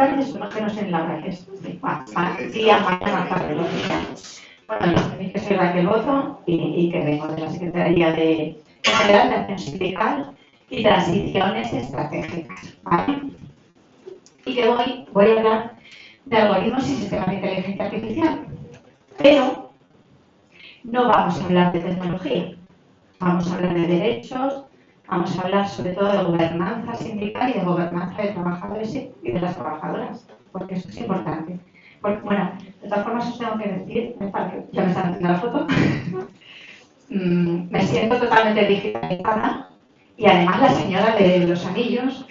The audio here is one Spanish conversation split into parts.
tardes, unos que no sé en la hora que es. Día, mañana, tarde, lo que sea. Bueno, yo tenéis que ser Raquel Bozo y que vengo de la Secretaría de General de Acción Sindical y Transiciones Estratégicas, ¿vale? Y que voy a hablar de algoritmos y sistemas de inteligencia artificial, pero no vamos a hablar de tecnología, vamos a hablar de derechos, vamos a hablar sobre todo de gobernanza sindical y de gobernanza de trabajadores y de las trabajadoras, porque eso es importante. Porque, bueno, de todas formas os tengo que decir, ya me están haciendo la foto, me siento totalmente digitalizada y además la señora de los anillos,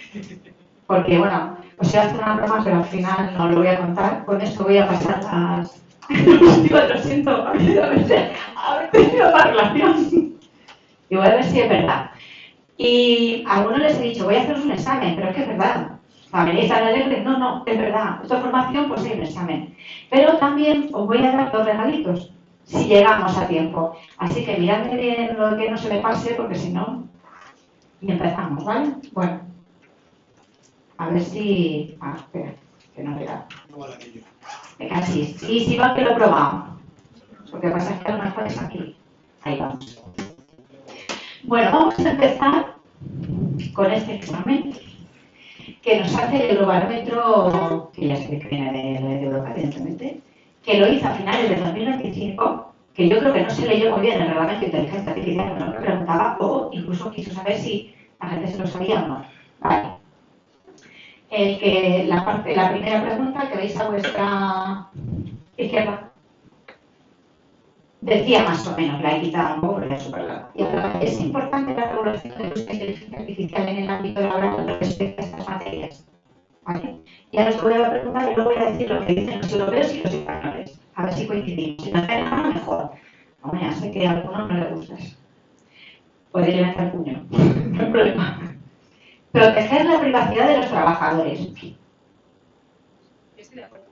porque bueno, os iba a hacer una broma, pero al final no lo voy a contar, con esto voy a pasar las... Lo siento, haber tenido la relación. Y voy a ver si es verdad. Y a algunos les he dicho, voy a haceros un examen, pero es que es verdad. ¿Veréis tan alegre? No, es verdad. Esta formación, pues hay un examen. Pero también os voy a dar 2 regalitos, si llegamos a tiempo. Así que miradme bien lo que no se me pase, porque si no... Y empezamos, ¿vale? Bueno. A ver si... espera, que no vea. No vale aquello. Venga, sí, va que lo he probado. Lo que pasa es que a lo mejor es aquí. Ahí vamos. Bueno, vamos a empezar con este examen que nos hace el Eurobarómetro, que ya sé que viene de Europa, evidentemente, que lo hizo a finales de 2025, que yo creo que no se leyó muy bien el reglamento de inteligencia artificial, pero me preguntaba, o incluso quiso saber si la gente se lo sabía o no. Vale. La primera pregunta que veis a vuestra izquierda decía más o menos, la he quitado un poco porque es súper larga. ¿Es importante la regulación de la inteligencia artificial en el ámbito laboral respecto a estas materias? ¿Vale? Y ahora os voy a preguntar y luego voy a decir lo que dicen los europeos y los españoles. A ver si coincidimos. Si nos ven nada, mejor. Hombre, ya sé que a algunos no les gusta eso. Podéis levantar el puño. No hay problema. Proteger la privacidad de los trabajadores. Estoy de acuerdo.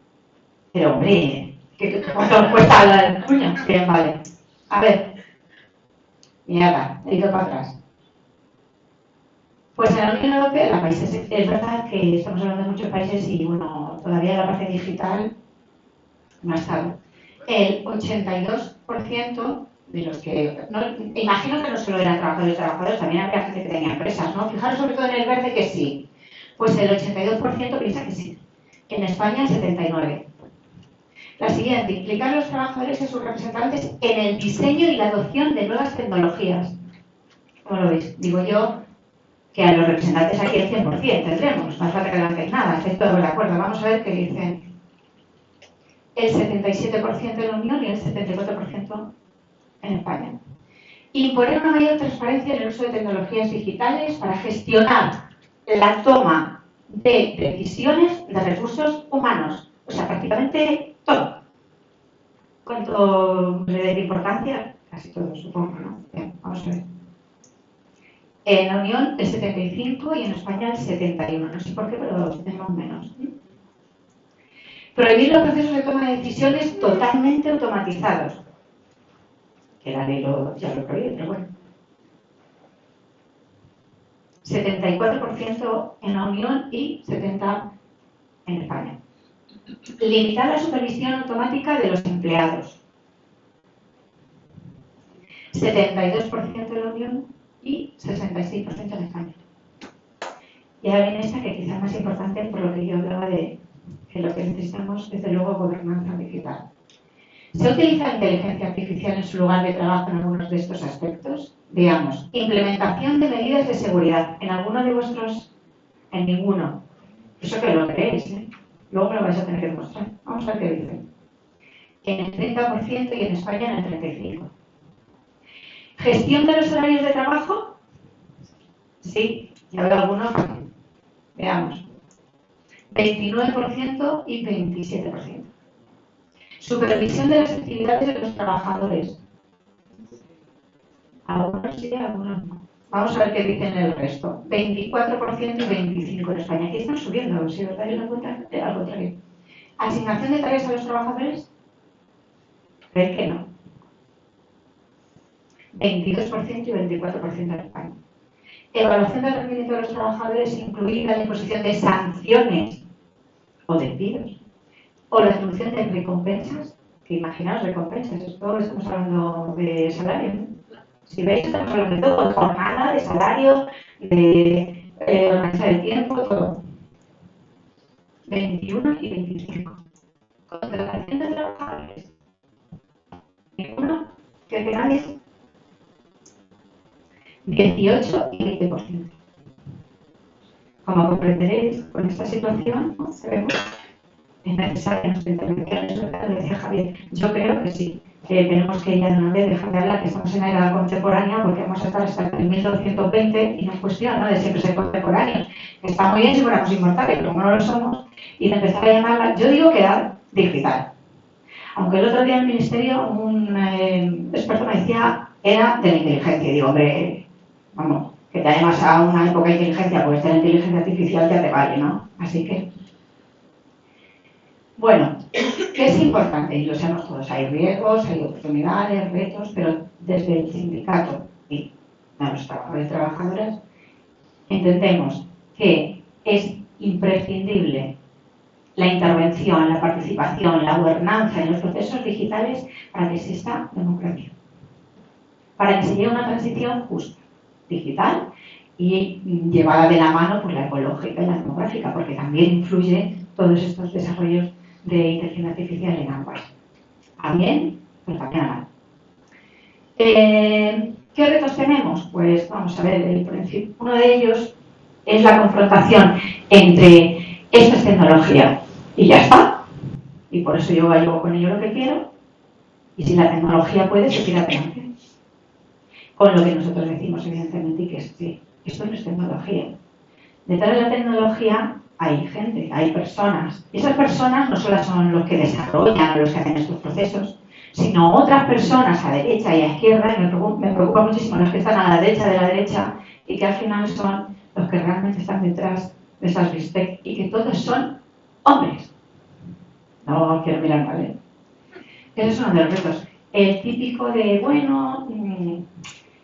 Pero hombre, ¿cuánto nos cuesta hablar del puño? Bien, vale. A ver. Mierda, he ido para atrás. Pues en la Unión Europea, la países, es verdad que estamos hablando de muchos países y bueno, todavía la parte digital no ha estado. El 82% de los que... No, imagino que no solo eran trabajadores, también había gente que tenía empresas, ¿no? Fijaros sobre todo en el verde que sí. Pues el 82% piensa que sí. En España el 79%. La siguiente, implicar a los trabajadores y a sus representantes en el diseño y la adopción de nuevas tecnologías. ¿Cómo lo veis? Digo yo que a los representantes aquí el 100% tendremos, más falta que no hacéis nada, estáis todos de acuerdo. Vamos a ver qué dicen el 77% en la Unión y el 74% en España. Imponer una mayor transparencia en el uso de tecnologías digitales para gestionar la toma de decisiones de recursos humanos. O sea, prácticamente todo. ¿Cuánto le dé importancia? Casi todo, supongo, ¿no? Bien, vamos a ver. En la Unión el 75 y en España el 71. No sé por qué, pero tenemos menos. Prohibir los procesos de toma de decisiones totalmente automatizados. Que la ley ya lo prohíbe, pero bueno. 74% en la Unión y 70% en España. Limitar la supervisión automática de los empleados. 72% en la Unión y 66% en España. Y ahora viene esta que quizá es más importante por lo que yo hablaba de que lo que necesitamos desde luego gobernanza digital. ¿Se utiliza inteligencia artificial en su lugar de trabajo en algunos de estos aspectos? Digamos, implementación de medidas de seguridad. ¿En alguno de vuestros? En ninguno. Eso que lo creéis, ¿eh? Luego me lo vais a tener que demostrar. Vamos a ver qué dicen. En el 30% y en España en el 35%. ¿Gestión de los horarios de trabajo? Sí, ya veo algunos. Veamos. 29% y 27%. Supervisión de las actividades de los trabajadores. Algunos sí, algunos no. Vamos a ver qué dicen el resto. 24% y 25% en España. Aquí están subiendo, si os dais cuenta, al contrario. ¿Asignación de tareas a los trabajadores? ¿Creéis que no? 22% y 24% en España. Evaluación del rendimiento de los trabajadores, incluida la imposición de sanciones o despidos, o la solución de recompensas, que imaginaos recompensas, esto estamos hablando de salario, ¿no? Si veis, estamos hablando de todo, jornada, de salario, de organizar el tiempo, todo. 21 y 25. Contratación de trabajadores. Ninguno que nadie. 18 y 20%. Como comprenderéis, con esta situación, ¿no? Sabemos, es necesaria nuestra intervención, es lo que decía Javier. Yo creo que sí, que tenemos que ya de una vez dejar de hablar que estamos en la era contemporánea porque hemos estado hasta el 1220 y no es cuestión, ¿no?, de siempre ser contemporáneos. Está muy bien si fuéramos inmortales, pero como no lo somos, y de empezar a llamarla, yo digo que era digital. Aunque el otro día en el ministerio un experto me decía era de la inteligencia. Y digo, hombre, vamos, que te llamas a una época de inteligencia, pues de la inteligencia artificial ya te vale, ¿no? Así que, bueno, ¿qué es importante? Y lo sabemos todos, hay riesgos, hay oportunidades, retos, pero desde el sindicato y a los trabajadores y trabajadoras entendemos que es imprescindible la intervención, la participación, la gobernanza en los procesos digitales para que exista democracia, para que se lleve una transición justa, digital y llevada de la mano por la ecológica y la demográfica, porque también influye todos estos desarrollos de inteligencia artificial en ambas. A bien, pero también a mal. ¿Qué retos tenemos? Pues vamos a ver, uno de ellos es la confrontación entre esto es tecnología y ya está, y por eso yo hago con ello lo que quiero, y si la tecnología puede, se tira adelante. Con lo que nosotros decimos, evidentemente, y que es que esto no es tecnología. Detrás de la tecnología hay gente, hay personas. Y esas personas no solo son los que desarrollan o los que hacen estos procesos, sino otras personas a derecha y a izquierda, y me preocupa muchísimo los que están a la derecha de la derecha, y que al final son los que realmente están detrás de esas bistec, y que todos son hombres. No quiero mirar mal, ¿eh? Ese es uno de los retos. El típico de, bueno,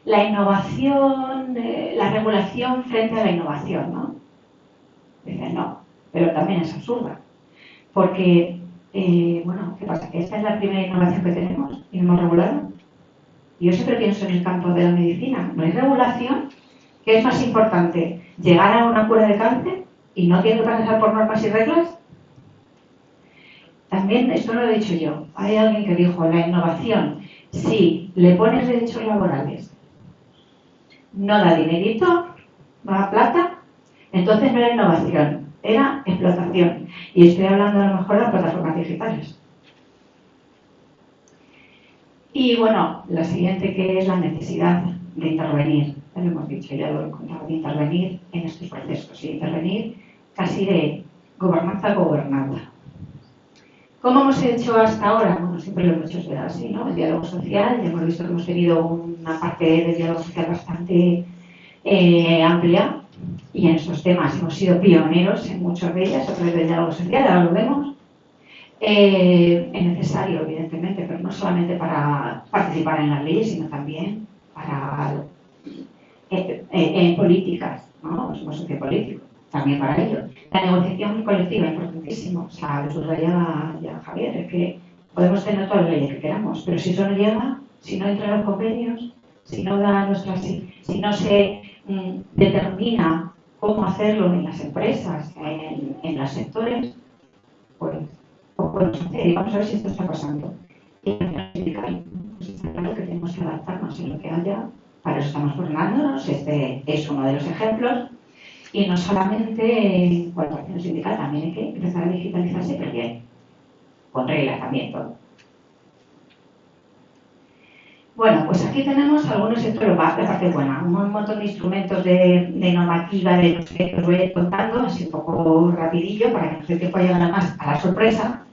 la innovación, la regulación frente a la innovación, ¿no? Dicen, no, pero también es absurda. Porque, bueno, ¿qué pasa? ¿Que esta es la primera innovación que tenemos y no hemos regulado? Yo siempre pienso en el campo de la medicina. ¿No hay regulación? ¿Qué es más importante? ¿Llegar a una cura de cáncer y no tiene que pasar por normas y reglas? También, esto no lo he dicho yo, hay alguien que dijo, la innovación, si le pones derechos laborales, no da dinerito, no da plata, entonces no era innovación, era explotación. Y estoy hablando a lo mejor de las plataformas digitales. Y bueno, la siguiente, que es la necesidad de intervenir, ya lo hemos dicho, ya lo he contado, de intervenir en estos procesos, y intervenir casi de gobernanza a gobernanza. ¿Cómo hemos hecho hasta ahora? Bueno, siempre lo hemos hecho así, ¿no? El diálogo social, ya hemos visto que hemos tenido una parte del diálogo social bastante amplia, y en estos temas hemos sido pioneros en muchas de ellas a través del diálogo social, ahora lo vemos. Es necesario, evidentemente, pero no solamente para participar en las leyes, sino también para en políticas, ¿no? Somos sociopolíticos, también para ello. La negociación colectiva es importantísimo, o sea, lo subrayaba ya Javier, es que podemos tener todas las leyes que queramos, pero si eso no llega, si no entran los convenios, si no da nuestras, si no se determina cómo hacerlo en las empresas, en los sectores, pues podemos hacer, y vamos a ver si esto está pasando. Y en el sindical, pues está claro que tenemos que adaptarnos en lo que haya. Para eso estamos formándonos, este es uno de los ejemplos, y no solamente en cuanto a acción sindical, también hay que empezar a digitalizarse, pero bien, con reglas también todo. Bueno, pues aquí tenemos algunos sectores, la parte buena, un montón de instrumentos de normativa, de los que os voy a ir contando, así un poco rapidillo, para que no se tiempo llegar más a la sorpresa,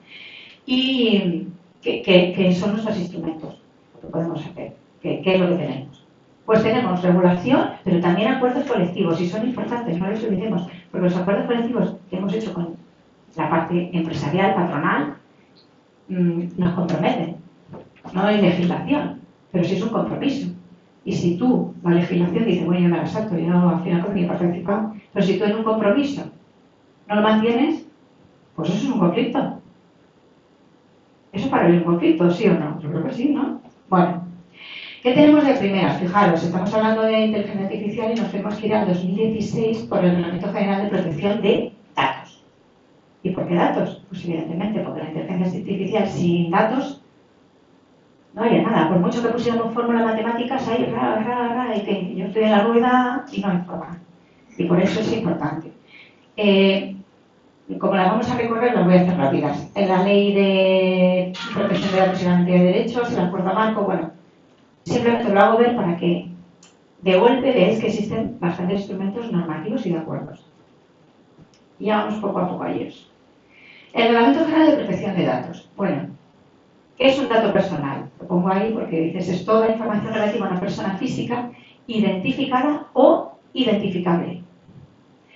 y que son nuestros instrumentos, lo que podemos hacer, qué es lo que tenemos. Pues tenemos regulación, pero también acuerdos colectivos, y son importantes, no los olvidemos, porque los acuerdos colectivos que hemos hecho con la parte empresarial, patronal, nos comprometen. No hay legislación, pero sí es un compromiso. Y si tú, la legislación dice, bueno, yo me la salto, yo al final con mi participado, pero si tú en un compromiso no lo mantienes, Pues eso es un conflicto. ¿Eso para él es un conflicto, sí o no? Yo creo que sí, ¿no? Bueno, ¿qué tenemos de primeras? Fijaros, estamos hablando de inteligencia artificial y nos tenemos que ir al 2016 por el Reglamento General de Protección de Datos. ¿Y por qué datos? Pues evidentemente porque la inteligencia artificial sin datos no haría nada. Por mucho que pusiéramos fórmulas matemáticas, ahí, y que yo estoy en la rueda y no hay forma. Y por eso es importante. Como las vamos a recorrer, las voy a hacer rápidas. En la ley de protección de datos y garantía de derechos, el acuerdo marco, bueno, simplemente lo hago ver para que de golpe veáis que existen bastantes instrumentos normativos y de acuerdos. Y ya vamos poco a poco a ellos. El Reglamento General de Protección de Datos. Bueno, ¿qué es un dato personal? Lo pongo ahí porque dices, es toda información relativa a una persona física identificada o identificable.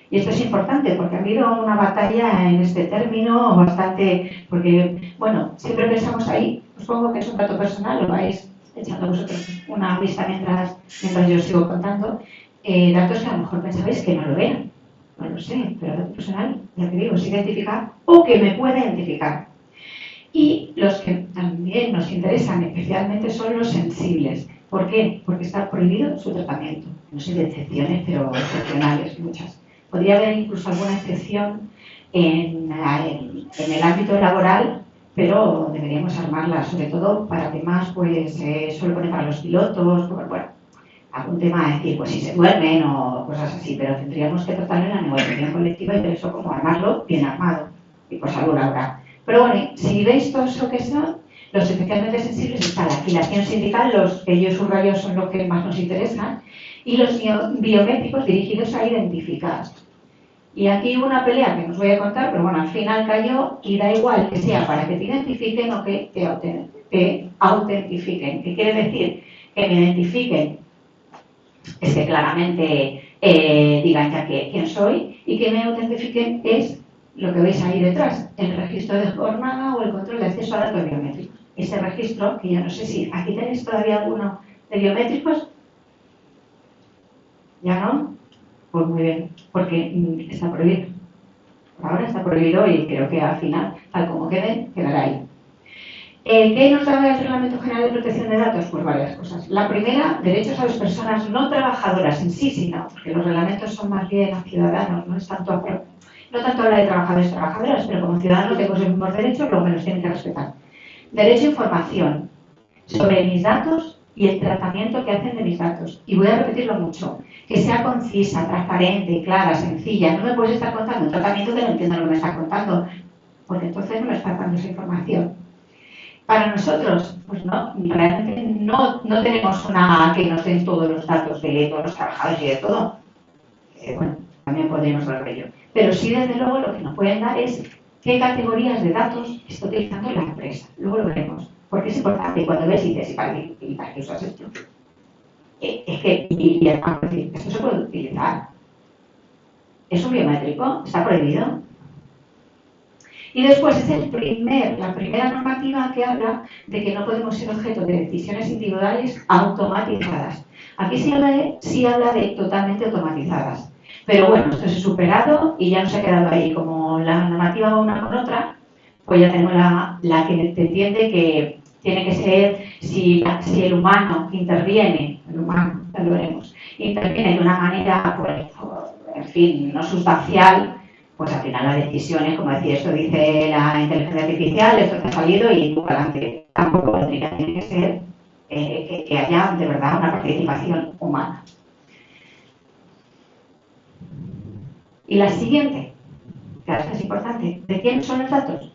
Y esto es importante porque ha habido una batalla en este término bastante, porque, bueno, siempre pensamos ahí, os pongo que es un dato personal, lo vais echando vosotros una vista mientras yo os sigo contando, datos que a lo mejor pensabais que no lo eran, no lo sé, pero dato personal, ya te digo, es identificar o que me pueda identificar. Y los que también nos interesan especialmente son los sensibles. ¿Por qué? Porque está prohibido su tratamiento. No sé de excepciones, pero excepcionales, muchas. Podría haber incluso alguna excepción en el ámbito laboral, pero deberíamos armarla, sobre todo para temas, pues, suele poner para los pilotos, bueno, algún tema de decir, pues si se duermen o cosas así, pero tendríamos que tratarlo en la negociación colectiva y por eso como armarlo bien armado y por salud laboral. Pero bueno, si veis todo eso que son, los especialmente sensibles está la afiliación sindical, los que yo subrayo son los que más nos interesan, y los biométricos dirigidos a identificar. Y aquí hubo una pelea que no os voy a contar, pero bueno, al final cayó y da igual que sea para que te identifiquen o que te autentifiquen. ¿Qué quiere decir? Que me identifiquen es que claramente digan ya quién soy, y que me autentifiquen es lo que veis ahí detrás, el registro de jornada o el control de acceso a datos biométricos. Ese registro, que yo no sé si aquí tenéis todavía alguno de biométricos, ¿ya no? Pues muy bien, porque está prohibido. Por ahora está prohibido y creo que al final, tal como quede, quedará ahí. ¿Qué nos da el Reglamento General de Protección de Datos? Pues varias cosas. La primera, derechos a las personas no trabajadoras en sí, sino porque los reglamentos son más bien a ciudadanos, no es tanto habla de trabajadores y trabajadoras, pero como ciudadanos tengo los mismos derechos, luego me los tienen que respetar. Derecho a información sobre mis datos y el tratamiento que hacen de mis datos. Y voy a repetirlo mucho, que sea concisa, transparente, clara, sencilla. No me puedes estar contando un tratamiento que no entiendo lo que me estás contando, porque entonces no me estás dando esa información. Para nosotros, pues no, realmente no tenemos una que nos den todos los datos de todos los trabajadores y de todo. Bueno, también podríamos hablar de ello. Pero sí, desde luego, lo que nos pueden dar es qué categorías de datos está utilizando la empresa. Luego lo veremos. Porque es importante cuando ves y dices, ¿y para qué usas esto? Es que, y además, esto se puede utilizar. ¿Es un biométrico? ¿Está prohibido? Y después es la primera normativa que habla de que no podemos ser objeto de decisiones individuales automatizadas. Aquí sí habla de totalmente automatizadas. Pero bueno, esto se ha superado y ya no se ha quedado ahí. Como la normativa va una con otra, pues ya tenemos la que te entiende que tiene que ser, si el humano interviene, ya lo veremos, interviene de una manera, pues, en fin, no sustancial, pues al final la decisión es, como decía, esto dice la inteligencia artificial, esto te ha salido y tú adelante. Tampoco tendría que ser que haya de verdad una participación humana. Y la siguiente, que ahora es importante, ¿de quién son los datos?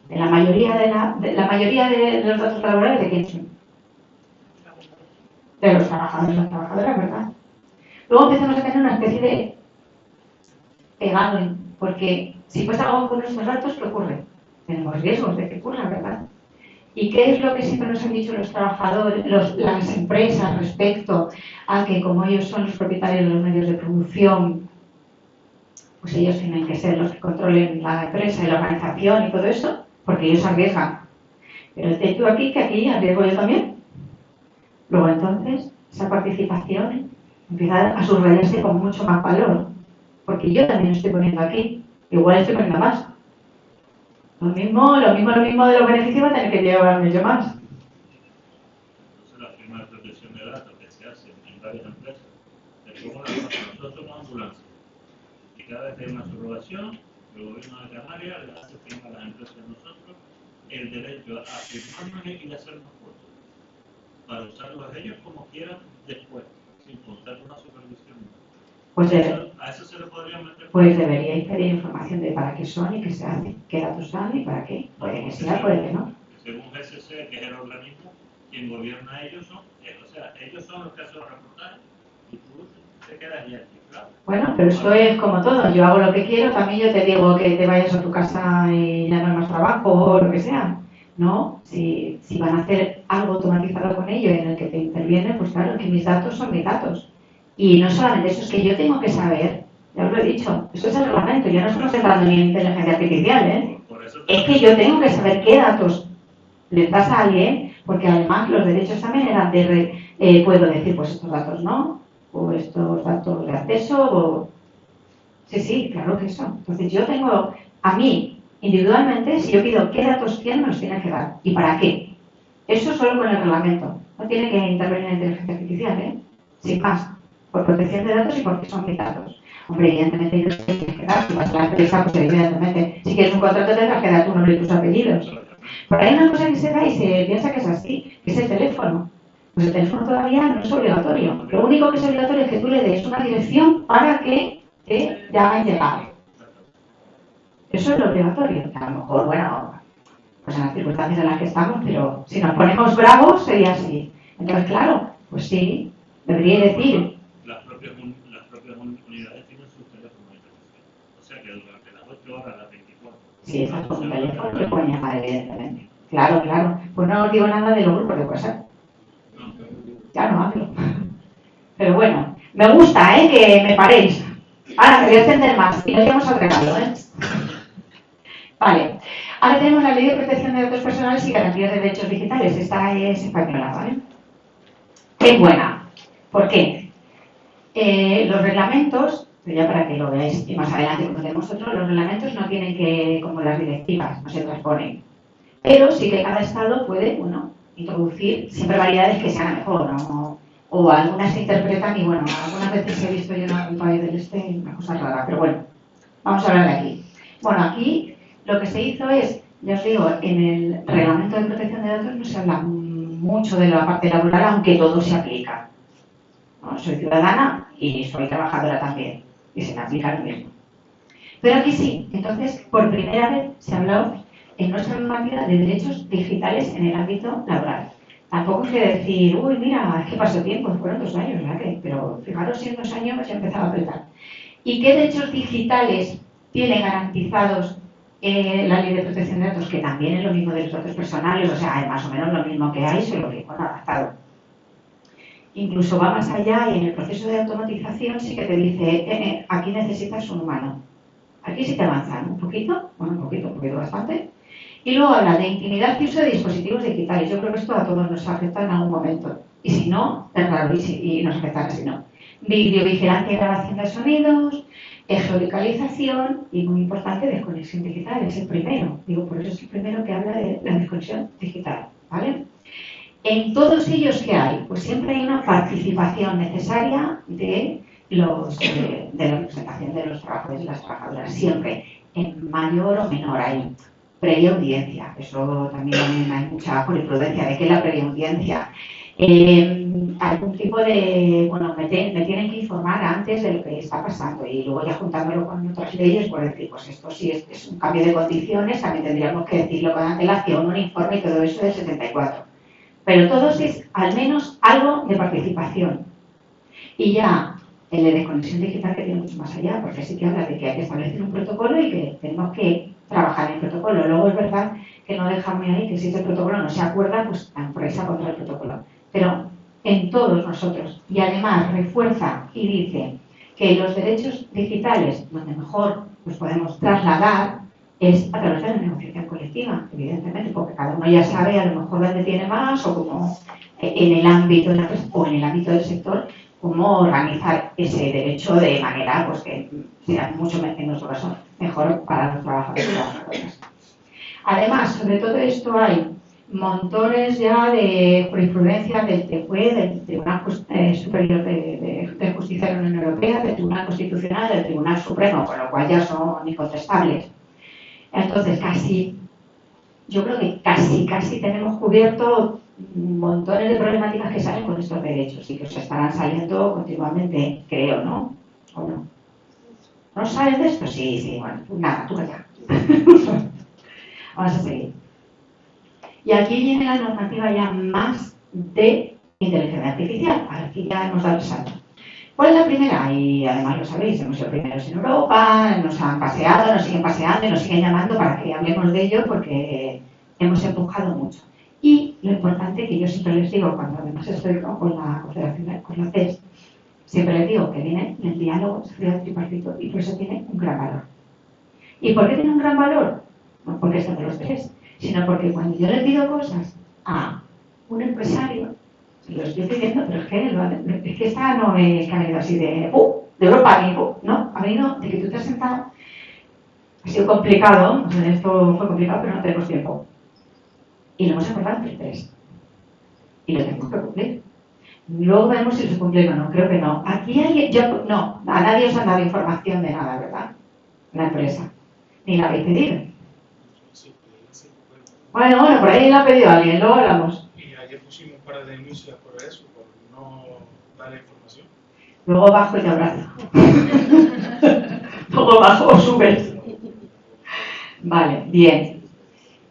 De la mayoría de los datos laborales, ¿de quién son? De los trabajadores y las trabajadoras, ¿verdad? Luego empezamos a tener una especie de pegado, porque si pasa algo con nuestros datos, ¿qué ocurre? Tenemos riesgos de que ocurra, ¿verdad? ¿Y qué es lo que siempre nos han dicho los trabajadores, las empresas respecto a que como ellos son los propietarios de los medios de producción, pues ellos tienen que ser los que controlen la empresa y la organización y todo eso, porque ellos arriesgan. Pero el hecho aquí, que aquí arriesgo yo también. Luego entonces, esa participación empieza a subrayarse con mucho más valor, porque yo también estoy poniendo aquí Igual estoy poniendo más. Lo mismo de los beneficios va a tener que llevarme yo más. Entonces, la firma de protección de datos que se hace en varias empresas, es como la cosa, nosotros somos ambulancia. Y cada vez que hay una subrogación, el gobierno de Canarias le hace firmar a las empresas de nosotros el derecho a firmarnos y hacernos fotos, para usarlos ellos como quieran después, sin contar con una supervisión. Pues, a eso se le podría meter. Pues deberíais pedir información de para qué son y qué se hacen, qué datos dan y para qué. Puede que sea, puede que no. Según GSC, que es el organismo, quien gobierna a ellos son, o sea, ellos son los que hacen los reportajes y tú te quedas ya aquí, claro. Bueno, pero esto es como todo. Yo hago lo que quiero, también yo te digo que te vayas a tu casa y ya no hay más trabajo o lo que sea. No, si van a hacer algo automatizado con ello en el que te interviene, pues claro, que mis datos son mis datos. Y no solamente eso, es que yo tengo que saber, ya os lo he dicho, eso es el reglamento, ya no estamos entrando ni en inteligencia artificial, ¿eh? Es que yo tengo que saber qué datos le das a alguien, porque además los derechos también eran de, puedo decir, pues estos datos no, o estos datos de acceso, o... Sí, claro que eso. Entonces yo tengo, a mí, individualmente, si yo pido qué datos tienen, me los tiene que dar. ¿Y para qué? Eso solo con el reglamento. No tiene que intervenir la inteligencia artificial, ¿eh? Sin más. Por protección de datos y porque son mis datos. Hombre, evidentemente ellos tienen que dar. Si vas a la empresa, pues evidentemente, si quieres un contrato tendrás que dar tu nombre y tus apellidos. Pero hay una cosa que se da y se piensa que es así, que es el teléfono. Pues el teléfono todavía no es obligatorio. Lo único que es obligatorio es que tú le des una dirección para que te hagan llegar. Eso es lo obligatorio. A lo mejor, bueno, pues en las circunstancias en las que estamos, pero si nos ponemos bravos sería así. Entonces, claro, pues sí, debería decir. Las propias unidades tienen sus teléfonos de teléfono. O sea que durante las 8 horas, las 24. Sí, exacto, con un teléfono le pueden llamar, evidentemente. Claro. Pues no os digo nada de los grupos de WhatsApp. Ya no hablo. Pero bueno, me gusta, que me paréis. Ahora me voy a extender más y nos vamos al regalo, Vale. Ahora tenemos la Ley de Protección de Datos Personales y Garantías de Derechos Digitales. Esta es española, ¿vale? Es buena. ¿Por qué? Los reglamentos, pero ya para que lo veáis y más adelante como tenemos otros, los reglamentos no tienen que, como las directivas, no se transponen. Pero sí que cada Estado puede, introducir siempre variedades que sean mejor, ¿no? O algunas se interpretan y bueno, algunas veces he visto yo en algún país del este una cosa rara, pero bueno, vamos a hablar de aquí. Bueno, aquí lo que se hizo es, ya os digo, en el reglamento de protección de datos no se habla mucho de la parte laboral, aunque todo se aplica. ¿No? Soy ciudadana y soy trabajadora también, y se me aplica lo mismo. Pero aquí sí, entonces, por primera vez se habló en nuestra normativa de derechos digitales en el ámbito laboral. Tampoco es que decir, uy, mira, es que pasó tiempo, fueron 2 años, ¿verdad? Pero fijaros si en 2 años ya empezaba a apretar. ¿Y qué derechos digitales tiene garantizados la Ley de Protección de Datos? Que también es lo mismo de los datos personales, o sea, es más o menos lo mismo que hay, solo que con adaptado. Incluso va más allá y en el proceso de automatización sí que te dice, aquí necesitas un humano. Aquí sí te avanzan un poquito, bastante. Y luego habla de intimidad y uso de dispositivos digitales. Yo creo que esto a todos nos afecta en algún momento. Y si no, es raro, y nos afectará si no. Videovigilancia y grabación de sonidos, geolocalización y, muy importante, desconexión digital. Es el primero. Por eso es el primero que habla de la desconexión digital. ¿Vale? En todos ellos que hay, pues siempre hay una participación necesaria de la representación de los trabajadores y las trabajadoras. Siempre, en mayor o menor, hay previa audiencia. Eso también hay mucha jurisprudencia de que la previa audiencia. Algún tipo de, me tienen que informar antes de lo que está pasando y luego ya juntándolo con otras leyes, por decir, pues esto sí es un cambio de condiciones, también tendríamos que decirlo con antelación, un informe y todo eso del 74. Pero todos es al menos algo de participación. Y ya el de desconexión digital que tiene mucho más allá, porque sí que habla de que hay que establecer un protocolo y que tenemos que trabajar en el protocolo. Luego es verdad que no dejarme ahí, que si ese protocolo no se acuerda, pues la empresa contra el protocolo. Pero en todos nosotros. Y además refuerza y dice que los derechos digitales, donde mejor los podemos trasladar, es a través de la negociación colectiva, evidentemente, porque cada uno ya sabe a lo mejor dónde tiene más o cómo en el ámbito de la empresa o en el ámbito del sector, cómo organizar ese derecho de manera pues que sea mucho, en nuestro caso, mejor para los trabajadores y trabajadoras. Además, sobre todo esto hay montones ya de jurisprudencia del TFUE, del Tribunal Superior de Justicia de la Unión Europea, del Tribunal Constitucional, del Tribunal Supremo, con lo cual ya son incontestables. Entonces, yo creo que casi tenemos cubierto montones de problemáticas que salen con estos derechos y que se estarán saliendo continuamente, creo, ¿no? ¿O no? ¿No salen de esto? Sí, bueno, nada, tú calla. Vamos a seguir. Y aquí viene la normativa ya más de inteligencia artificial. Aquí ya hemos dado el salto. ¿Cuál es la primera? Y además lo sabéis, hemos sido primeros en Europa, nos han paseado, nos siguen paseando y nos siguen llamando para que hablemos de ello porque hemos empujado mucho. Y lo importante que yo siempre les digo, cuando además estoy con la Confederación, con la CES, siempre les digo que viene el diálogo social tripartito y por eso tiene un gran valor. ¿Y por qué tiene un gran valor? No porque estén los tres, sino porque cuando yo le pido cosas a un empresario, se lo estoy pidiendo, pero es que esta no es que ha venido así de Europa, no, ha venido de que tú te has sentado. Ha sido complicado, o sea, esto fue complicado, pero no tenemos tiempo. Y lo hemos acordado entre tres. Y lo tenemos que cumplir. Luego vemos si se cumple o no, creo que no. Aquí no, a nadie os han dado información de nada, ¿verdad? La empresa. Ni la habéis pedido. Bueno, por ahí la ha pedido alguien, luego hablamos. Y ayer pusimos un par de denuncias por eso, por no dar la información. Luego bajo y te abrazo. Luego bajo o subes. Vale, bien.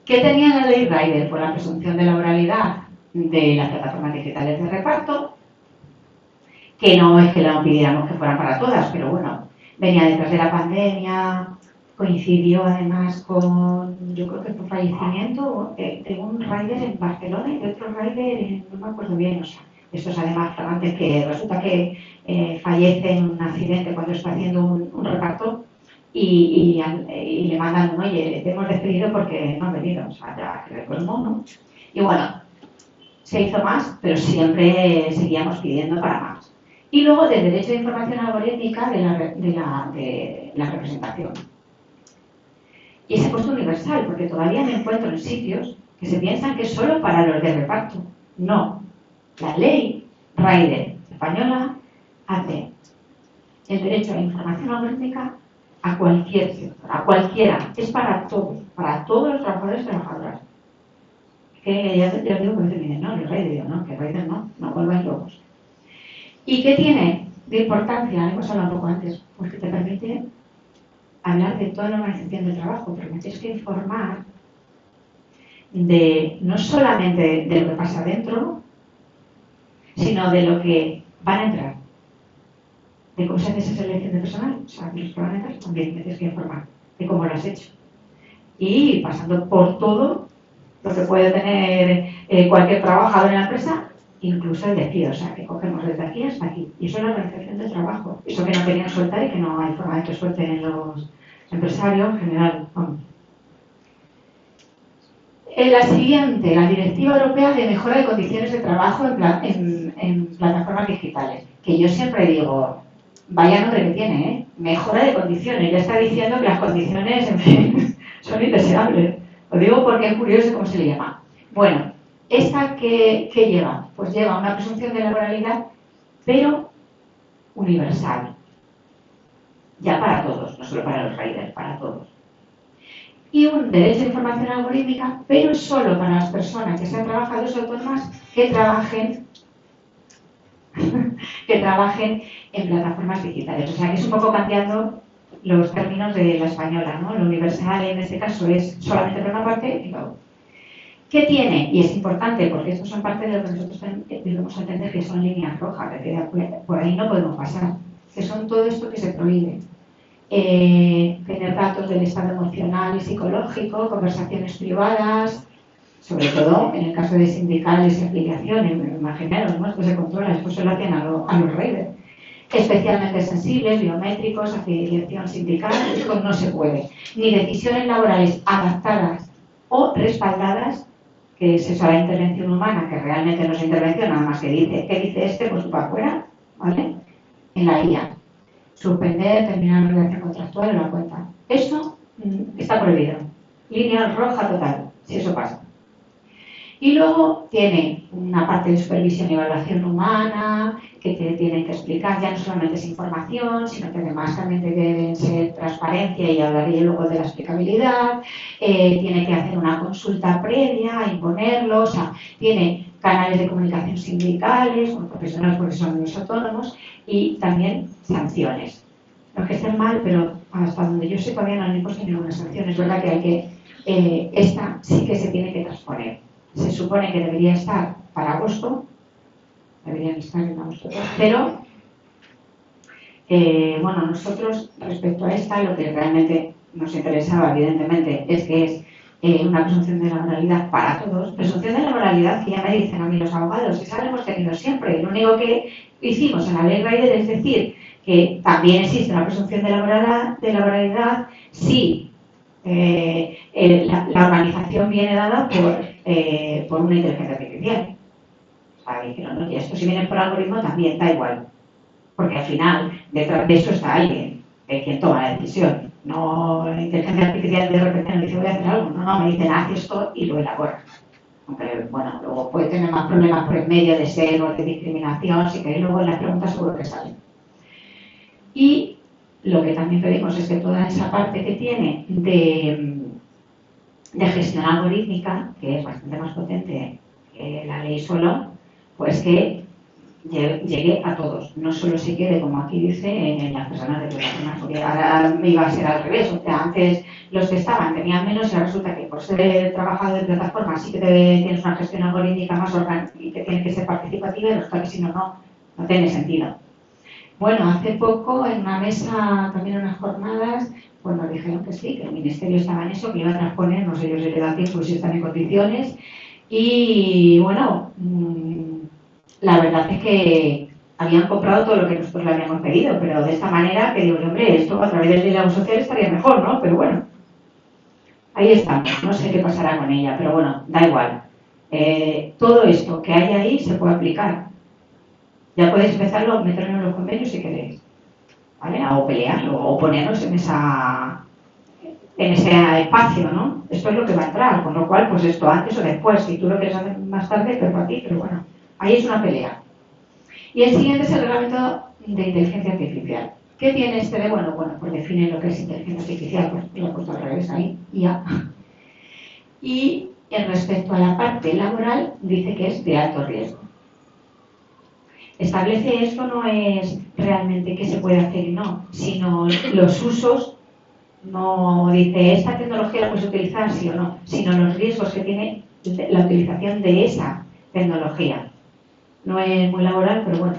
¿Qué tenía la ley Rider? Pues la presunción de laboralidad de las plataformas digitales de reparto, que no es que la pidiéramos que fueran para todas, pero bueno, venía detrás de la pandemia, coincidió además con, yo creo que fue fallecimiento de un rider en Barcelona y de otro rider no me acuerdo bien, o sea, estos además flamantes que resulta que fallece en un accidente cuando está haciendo un reparto y le mandan, oye, te hemos despedido porque no han venido, o sea, ya que colmo, ¿no? Y bueno, se hizo más, pero siempre seguíamos pidiendo para más. Y luego del derecho de información algorítmica de la representación. Y ese costo universal, porque todavía me encuentro en sitios que se piensan que es solo para los de reparto. No. La ley Rider española hace el derecho a la información algorítmica a cualquier sector, a cualquiera. Es para todos los trabajadores y trabajadoras. Que ya os digo que me dicen, no, el Rider, no, que Rider no vuelvan locos. ¿Y qué tiene de importancia? Hemos hablado un poco antes, pues que te permite hablar de toda la organización del trabajo, pero me tienes que informar no solamente de lo que pasa dentro, sino de lo que van a entrar, de cómo se hace esa selección de personal, o sea, de los que van a entrar también me tienes que informar de cómo lo has hecho. Y pasando por todo lo que puede tener cualquier trabajador en la empresa, incluso el despido, o sea, que cogemos desde aquí hasta aquí. Y eso es la organización del trabajo, eso que no querían soltar y que no hay forma de que suelten en los empresarios en general. Vamos. La siguiente, la Directiva Europea de Mejora de Condiciones de Trabajo en plataformas digitales, que yo siempre digo, vaya nombre que tiene, ¿eh? Mejora de condiciones, ya está diciendo que las condiciones, en fin, son indeseables. Lo digo porque es curioso cómo se le llama. Bueno, ¿esta qué lleva? Pues lleva una presunción de laboralidad, pero universal. Ya para todos, no solo para los riders, para todos. Y un derecho de información algorítmica, pero solo para las personas que sean trabajadores autónomas que trabajen en plataformas digitales. O sea, que es un poco cambiando los términos de la española, ¿no? Lo universal en este caso es solamente por una parte y luego. ¿Qué tiene? Y es importante porque estos son parte de lo que nosotros debemos entender que son líneas rojas, que por ahí no podemos pasar, que son todo esto que se prohíbe. Tener datos del estado emocional y psicológico, conversaciones privadas, sobre todo en el caso de sindicales y afiliaciones, imaginaros, ¿no? Esto se controla, esto se lo hacen a los riders. Especialmente sensibles, biométricos, afiliación sindical, esto no se puede. Ni decisiones laborales adaptadas o respaldadas, que es eso, la intervención humana, que realmente no es intervención, nada más que dice, ¿qué dice este? Pues tú para afuera, ¿vale? En la IA. Suspender, terminar la relación contractual en la cuenta. Eso está prohibido. Línea roja total, si eso pasa. Y luego tiene una parte de supervisión y evaluación humana, que te tienen que explicar, ya no solamente es información, sino que además también deben ser transparencia y hablaría luego de la explicabilidad, tiene que hacer una consulta previa, imponerlo, o sea, tiene canales de comunicación sindicales, con profesionales porque son los autónomos, y también sanciones. No es que estén mal, pero hasta donde yo sé todavía no han impuesto ninguna sanción. Es verdad que hay que, esta sí que se tiene que transponer. Se supone que debería estar para agosto, deberían estar en agosto, pero bueno, nosotros respecto a esta lo que realmente nos interesaba evidentemente es que es una presunción de laboralidad para todos. Presunción de laboralidad que ya me dicen a mí los abogados, esa la hemos tenido siempre. Lo único que hicimos en la ley Rider es decir que también existe una presunción de laboralidad si la organización viene dada por una inteligencia artificial. O sea, dijeron, no, y esto si viene por algoritmo también da igual. Porque al final, detrás de eso está alguien, quien toma la decisión. No, la inteligencia artificial de repente me dice voy a hacer algo. No, me dicen haz esto y lo elabora. Aunque, bueno, luego puede tener más problemas por el medio de sesgo, de discriminación, si queréis luego en las preguntas seguro que salen. Y lo que también pedimos es que toda esa parte que tiene de gestión algorítmica, que es bastante más potente que la ley solo, pues que llegue a todos, no solo se quede, como aquí dice, en las personas de plataformas, porque ahora me iba a ser al revés. O sea, antes los que estaban tenían menos y ahora resulta que por ser trabajador de plataformas sí que tienes una gestión algorítmica más orgánica y que tiene que ser participativa, y resulta que si no tiene sentido. Bueno, hace poco en una mesa, también en unas jornadas, pues nos dijeron que sí, que el Ministerio estaba en eso, que iba a transponer, no sé yo si le da tiempo, si están en condiciones. Y bueno, la verdad es que habían comprado todo lo que nosotros le habíamos pedido, pero de esta manera que digo, hombre, esto a través del diálogo social estaría mejor, ¿no? Pero bueno, ahí estamos, no sé qué pasará con ella, pero bueno, da igual. Todo esto que hay ahí se puede aplicar. Ya podéis empezarlo, meterlo en los convenios si queréis, ¿vale? O pelearlo, o ponernos en ese espacio, ¿no? Esto es lo que va a entrar, con lo cual, pues esto antes o después, si tú lo quieres hacer más tarde, pero para ti, pero bueno, ahí es una pelea. Y el siguiente es el reglamento de inteligencia artificial. ¿Qué tiene este de bueno? Bueno, pues define lo que es inteligencia artificial, pues lo he puesto al revés ahí, IA. Y respecto a la parte laboral, dice que es de alto riesgo. Establece esto no es realmente qué se puede hacer y no, sino los usos. No dice esta tecnología la puedes utilizar sí o no, sino los riesgos que tiene la utilización de esa tecnología. No es muy laboral, pero bueno.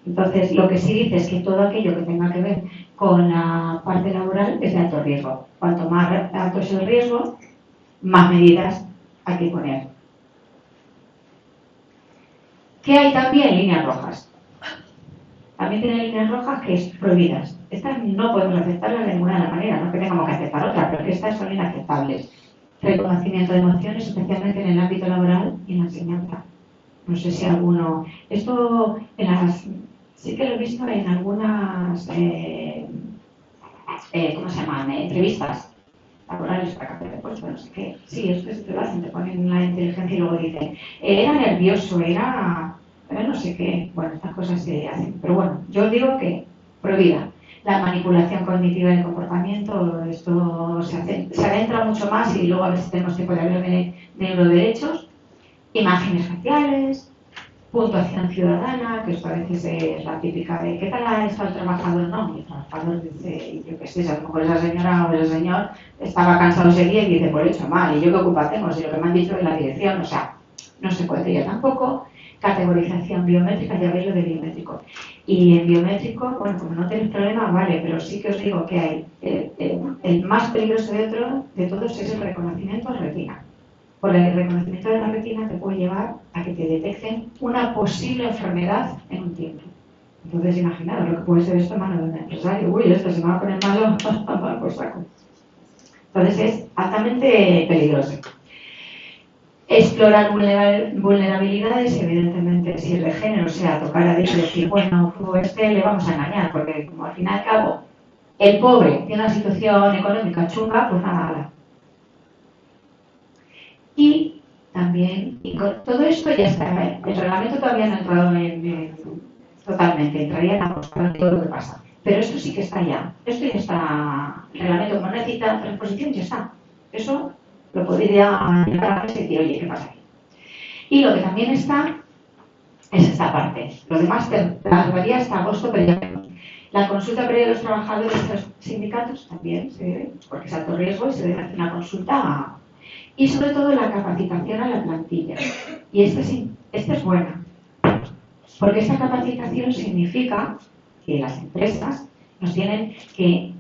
Entonces, lo que sí dice es que todo aquello que tenga que ver con la parte laboral es de alto riesgo. Cuanto más alto es el riesgo, más medidas hay que poner. ¿Qué hay también? Líneas rojas. También tiene líneas rojas que es prohibidas. Estas no podemos aceptarlas de ninguna manera, no que tengamos que aceptar otras, pero que estas son inaceptables. Reconocimiento de emociones, especialmente en el ámbito laboral y en la enseñanza. No sé si alguno... Esto sí que lo he visto en algunas... ¿cómo se llaman? Entrevistas laborales para café de puesto, no sé qué. Sí, es que se te lo hacen, te ponen la inteligencia y luego dicen era nervioso, era no sé qué. Bueno, estas cosas se hacen. Pero bueno, yo os digo que prohibida. La manipulación cognitiva del comportamiento, esto se adentra mucho más y luego a veces tenemos tiempo de hablar de neuroderechos, imágenes faciales, puntuación ciudadana, que esto a veces es la típica de ¿qué tal ha estado el trabajador? No, y el trabajador dice, yo qué sé, a lo mejor esa señora o ese señor estaba cansado ese día y dice, por hecho mal, y yo qué culpa tengo, si lo que me han dicho es la dirección, o sea, no se puede ya tampoco. Categorización biométrica, ya veis lo de biométrico. Y en biométrico, bueno, como no tenéis problema, vale, pero sí que os digo que hay el más peligroso de todos es el reconocimiento a retina. Por el reconocimiento de la retina te puede llevar a que te detecten una posible enfermedad en un tiempo. Entonces, imaginaos lo que puede ser esto en mano de un empresario. Uy, esto se me va a poner malo, por saco. Entonces, es altamente peligroso. Explorar vulnerabilidades, evidentemente, si es de género, o sea, tocar a Dios y decir, bueno, le vamos a engañar, porque como al fin y al cabo El pobre tiene una situación económica chunga, pues nada. Y también, y con todo esto ya está, el reglamento todavía no ha entrado totalmente, entraría en la postura de todo lo que pasa. Pero esto sí que está ya, esto ya está, el reglamento como necesita transposición ya está. Eso lo podría llegar a y decir, oye, ¿qué pasa aquí? Y lo que también está es esta parte. Lo demás tardaría hasta agosto, pero ya vemos. La consulta previa de los trabajadores de los sindicatos también se debe, porque es alto riesgo y se debe hacer una consulta. Y sobre todo la capacitación a la plantilla. Y esta es buena, porque esta capacitación significa que las empresas nos tienen que,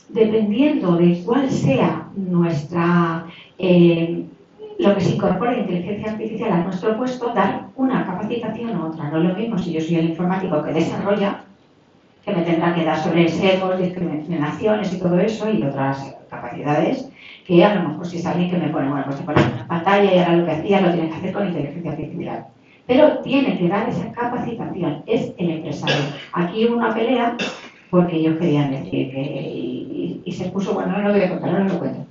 dependiendo de cuál sea nuestra lo que se incorpore de inteligencia artificial a nuestro puesto, dar una capacitación u otra. No es lo mismo si yo soy el informático que desarrolla, que me tendrá que dar sobre sesgos, discriminaciones y todo eso, y otras capacidades, que a lo mejor si es alguien que me pone, bueno, pues te pone una pantalla y ahora lo que hacía lo tiene que hacer con inteligencia artificial. Pero tiene que dar esa capacitación, es el empresario. Aquí hubo una pelea porque ellos querían decir que, y se puso, bueno, no lo voy a contar, no lo cuento.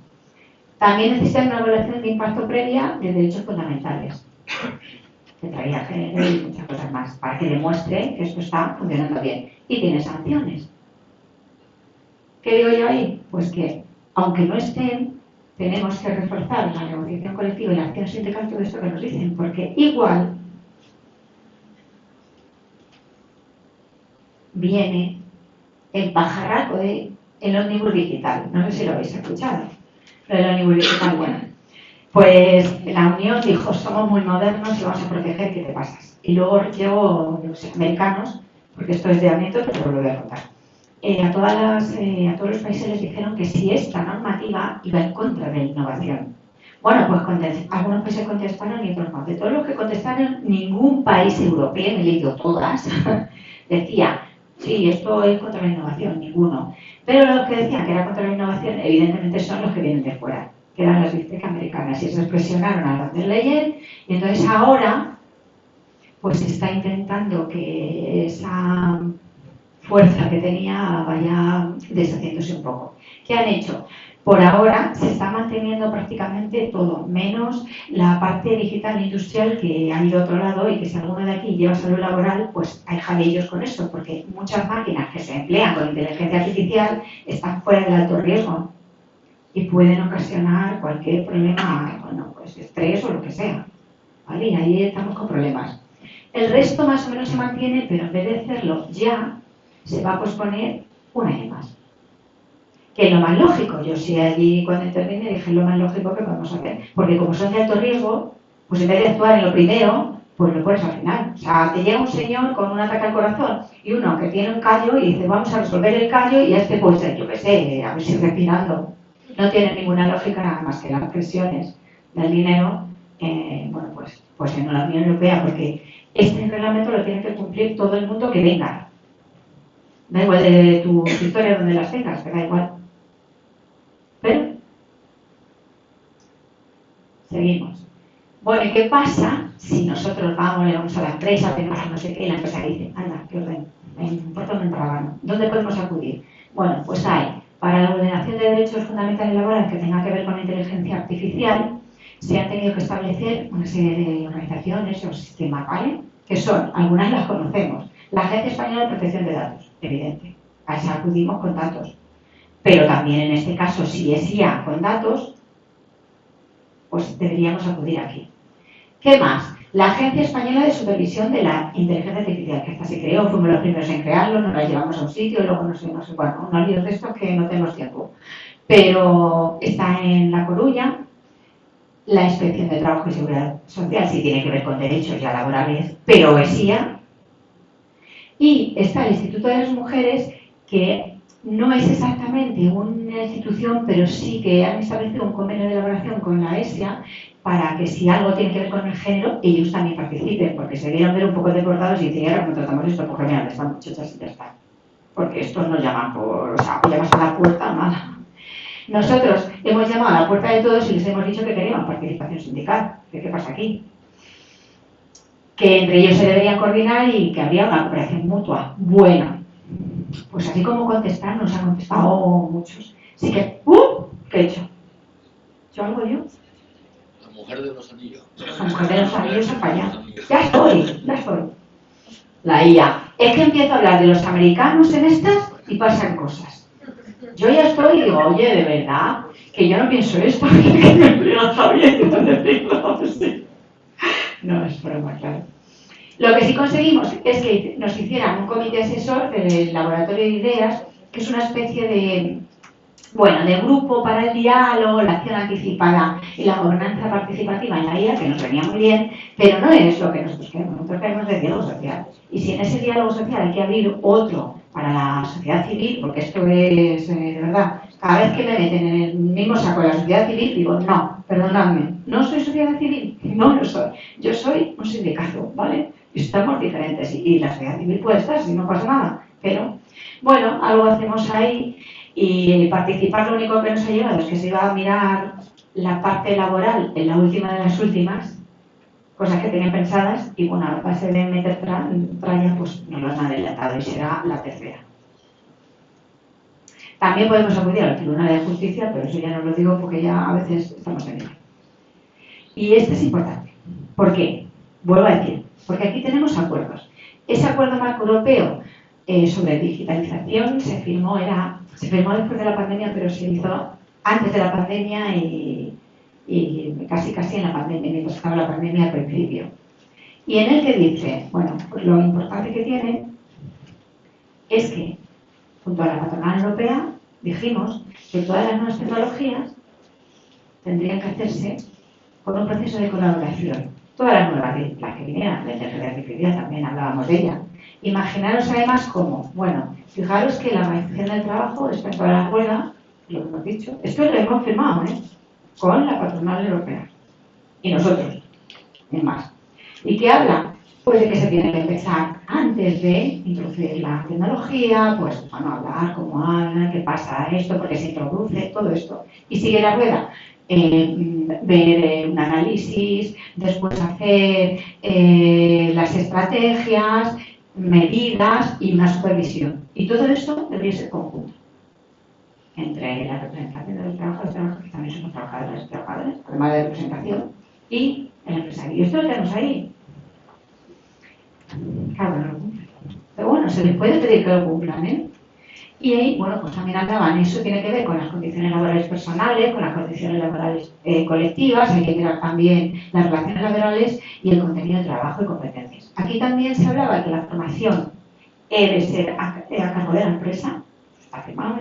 También necesitan una evaluación de impacto previa de derechos fundamentales, que traía género y muchas cosas más, para que demuestre que esto está funcionando bien. Y tiene sanciones. ¿Qué digo yo ahí? Pues que, aunque no estén, tenemos que reforzar la negociación colectiva y la acción sindical, todo esto que nos dicen, porque igual viene el pajarraco de el ómnibus digital. No sé si lo habéis escuchado. Lo del ómnibus digital, bueno. Pues la Unión dijo, somos muy modernos y vamos a proteger, ¿qué te pasas? Y luego llegó los americanos, porque esto es de aneto, pero lo voy a contar. A todos los países les dijeron que si esta normativa iba en contra de la innovación. Bueno, pues algunos países contestaron y otros no. De todos los que contestaron, ningún país europeo, me he leído todas, decía, sí, esto es contra la innovación, ninguno. Pero los que decían que era contra la innovación, evidentemente son los que vienen de fuera, que eran las big tech americanas, y se presionaron a las de leyes, y entonces ahora pues se está intentando que esa fuerza que tenía vaya deshaciéndose un poco. ¿Qué han hecho? Por ahora se está manteniendo prácticamente todo, menos la parte digital industrial que ha ido a otro lado y que si alguno de aquí lleva salud laboral, pues hay jalillos con eso, porque muchas máquinas que se emplean con inteligencia artificial están fuera del alto riesgo y pueden ocasionar cualquier problema, bueno, pues estrés o lo que sea. ¿Vale? Y ahí estamos con problemas. El resto más o menos se mantiene, pero en vez de hacerlo ya, se va a posponer un año más. Que es lo más lógico. Yo sí allí cuando intervine dije lo más lógico que podemos hacer. Porque como son de alto riesgo, pues en vez de actuar en lo primero, pues lo pones al final. O sea, te llega un señor con un ataque al corazón y uno que tiene un callo y dice vamos a resolver el callo y a este puede ser, yo qué sé, a ver si respirando. No tiene ninguna lógica nada más que las presiones del dinero, bueno, pues en la Unión Europea, porque este reglamento lo tiene que cumplir todo el mundo que venga. Da igual de tu historia donde las tengas, te da igual. Pero seguimos. Bueno, ¿y qué pasa si nosotros vamos, le vamos a la empresa, tenemos no sé qué, y la empresa dice, anda, qué orden, me importa un rábano, ¿dónde podemos acudir? Bueno, pues hay, para la ordenación de derechos fundamentales laborales que tenga que ver con la inteligencia artificial, se han tenido que establecer una serie de organizaciones o sistemas, ¿vale? Que son, algunas las conocemos. La Agencia Española de Protección de Datos, evidente, a esa acudimos con datos. Pero también en este caso, si es IA con datos, pues deberíamos acudir aquí. ¿Qué más? La Agencia Española de Supervisión de la Inteligencia Artificial, que esta se creó, fuimos los primeros en crearlo, nos la llevamos a un sitio, luego no sé, bueno, unos líos de estos que no tenemos tiempo. Pero está en La Coruña. La Inspección de Trabajo y Seguridad Social sí tiene que ver con derechos ya laborales, pero es IA. Y está el Instituto de las Mujeres, que no es exactamente una institución, pero sí que han establecido un convenio de elaboración con la ESIA para que si algo tiene que ver con el género, ellos también participen, porque se vieron ver un poco desbordados y dicen, ahora no tratamos esto, pues genial, están muchachas y ya está. Porque estos no llaman por, o sea, llamas a la puerta, nada. Nosotros hemos llamado a la puerta de todos y les hemos dicho que queríamos participación sindical. ¿Qué pasa aquí? Que entre ellos se deberían coordinar y que habría una cooperación mutua. Bueno, Pues así como contestar, nos han contestado muchos. Así que, ¿qué he hecho? ¿Yo algo yo? La mujer de los anillos. La mujer de los anillos para allá. Ya estoy. La IA. Es que empiezo a hablar de los americanos en estas y pasan cosas. Yo ya estoy y digo, oye, de verdad, que yo no pienso esto, que me estoy sabiendo decirlo. Sí. No, es broma, claro. Lo que sí conseguimos es que nos hicieran un comité asesor del laboratorio de ideas, que es una especie de grupo para el diálogo, la acción anticipada y la gobernanza participativa en la IA, que nos venía muy bien, pero no es lo que nosotros queremos. Nosotros queremos el diálogo social. Y si en ese diálogo social hay que abrir otro para la sociedad civil, porque esto es, de verdad, cada vez que me meten en el mismo saco de la sociedad civil, digo, no, perdonadme, no soy sociedad civil, no lo soy. Yo soy un sindicato, ¿vale? Estamos diferentes y la sociedad civil puede estar, si no pasa nada. Pero, bueno, algo hacemos ahí. Y participar lo único que nos ha llegado es que se iba a mirar la parte laboral en la última de las últimas, cosas que tenían pensadas, y bueno, a base de meter tralla, pues nos lo han adelantado y será la tercera. También podemos acudir al Tribunal de Justicia, pero eso ya no lo digo porque ya a veces estamos en ello. Y este es importante. ¿Por qué? Vuelvo a decir, porque aquí tenemos acuerdos. Ese acuerdo marco europeo sobre digitalización se firmó después de la pandemia, pero se hizo antes de la pandemia y casi en la pandemia, mientras estaba la pandemia al principio. Y en el que dice, bueno, pues lo importante que tiene es que, junto a la patronal europea, dijimos que todas las nuevas tecnologías tendrían que hacerse con un proceso de colaboración. Todas las nuevas, las que vinieran, la inteligencia artificial también hablábamos de ella. Imaginaros además cómo, bueno, fijaros que la organización del trabajo está en toda la rueda, lo que hemos dicho, esto lo hemos firmado, con la patronal europea. Y nosotros, en más. ¿Y qué habla? Pues de que se tiene que empezar antes de introducir la tecnología, pues bueno, hablar cómo hablan, qué pasa esto, por qué se introduce, todo esto. Y sigue la rueda. Ver un análisis, después hacer las estrategias, medidas y una supervisión. Y todo esto debería ser conjunto entre la representación de los trabajadores, que también somos trabajadores y trabajadores, además de representación, y el empresario. Y esto lo tenemos ahí. Claro, no lo cumplen. Pero bueno, se les puede pedir que lo cumplan, Y ahí, bueno, pues también hablaban, eso tiene que ver con las condiciones laborales personales, con las condiciones laborales colectivas, hay que mirar también las relaciones laborales y el contenido de trabajo y competencias. Aquí también se hablaba de que la formación debe ser a cargo de la empresa, está firmado,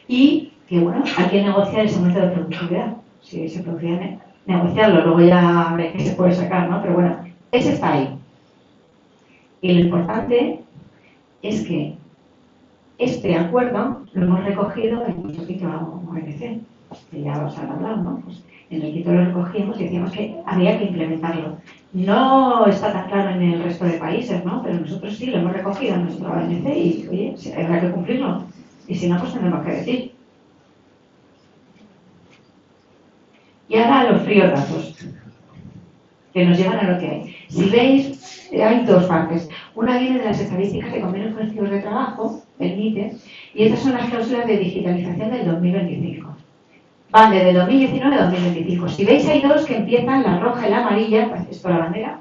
y que, bueno, hay que negociar ese método de productividad, si se producía negociarlo, luego ya ver qué se puede sacar, ¿no? Pero bueno, ese está ahí. Y lo importante es que este acuerdo lo hemos recogido en nuestro título ONC, que ya os han hablado, ¿no? Pues en el título lo recogimos y decíamos que había que implementarlo. No está tan claro en el resto de países, ¿no? Pero nosotros sí lo hemos recogido en nuestro ONC y, oye, habrá que cumplirlo. Y si no, pues tendremos que decir. Y ahora los fríos datos, que nos llevan a lo que hay. Si veis, hay dos partes. Una viene de las estadísticas de convenios colectivos de trabajo, el MITE, y estas son las cláusulas de digitalización del 2025. Van desde 2019 a 2025. Si veis, hay dos que empiezan, la roja y la amarilla, pues esto la bandera.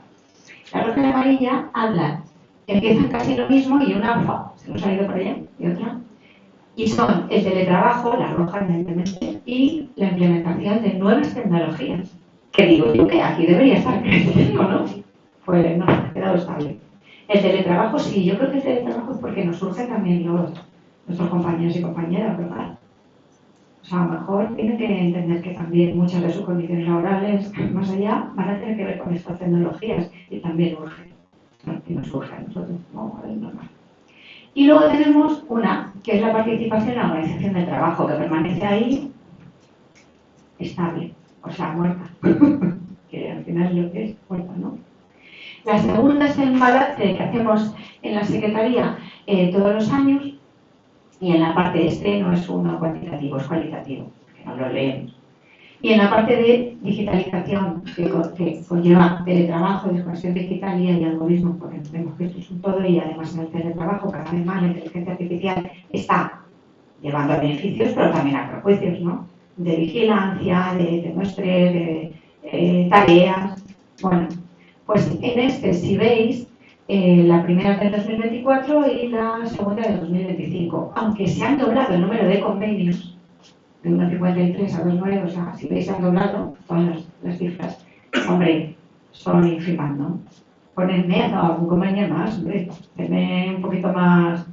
La roja y la amarilla hablan, empiezan casi lo mismo y una, se nos ha ido por allá, y otra. Y son el teletrabajo, la roja evidentemente, y la implementación de nuevas tecnologías. Que digo yo que aquí debería estar creciendo, ¿no? Pues no, ha quedado estable. El teletrabajo, sí, yo creo que el teletrabajo es porque nos surge también nuestros compañeros y compañeras, ¿verdad? O sea, a lo mejor tienen que entender que también muchas de sus condiciones laborales, más allá, van a tener que ver con estas tecnologías y también urgen. Y nos urge a nosotros, ¿no? Es normal. Y luego tenemos una, que es la participación en la organización del trabajo, que permanece ahí estable, o sea, muerta. Que al final es lo que es, muerta, ¿no? La segunda es el balance que hacemos en la Secretaría todos los años, y en la parte no es uno cuantitativo, es cualitativo, que no lo leemos. Y en la parte de digitalización que conlleva teletrabajo, desconexión digital y algoritmos, porque vemos que esto es un todo y además en el teletrabajo cada vez más la inteligencia artificial está llevando a beneficios, pero también a perjuicios, ¿no? De vigilancia, de muestreos, de tareas. Bueno, pues en este, si veis, la primera es del 2024 y la segunda del 2025, aunque se han doblado el número de convenios de 1,53 a 2,9, o sea, si veis se han doblado todas las cifras, hombre, son ínfimas, ¿no? Ponedme a algún convenio más, hombre, denme un poquito más.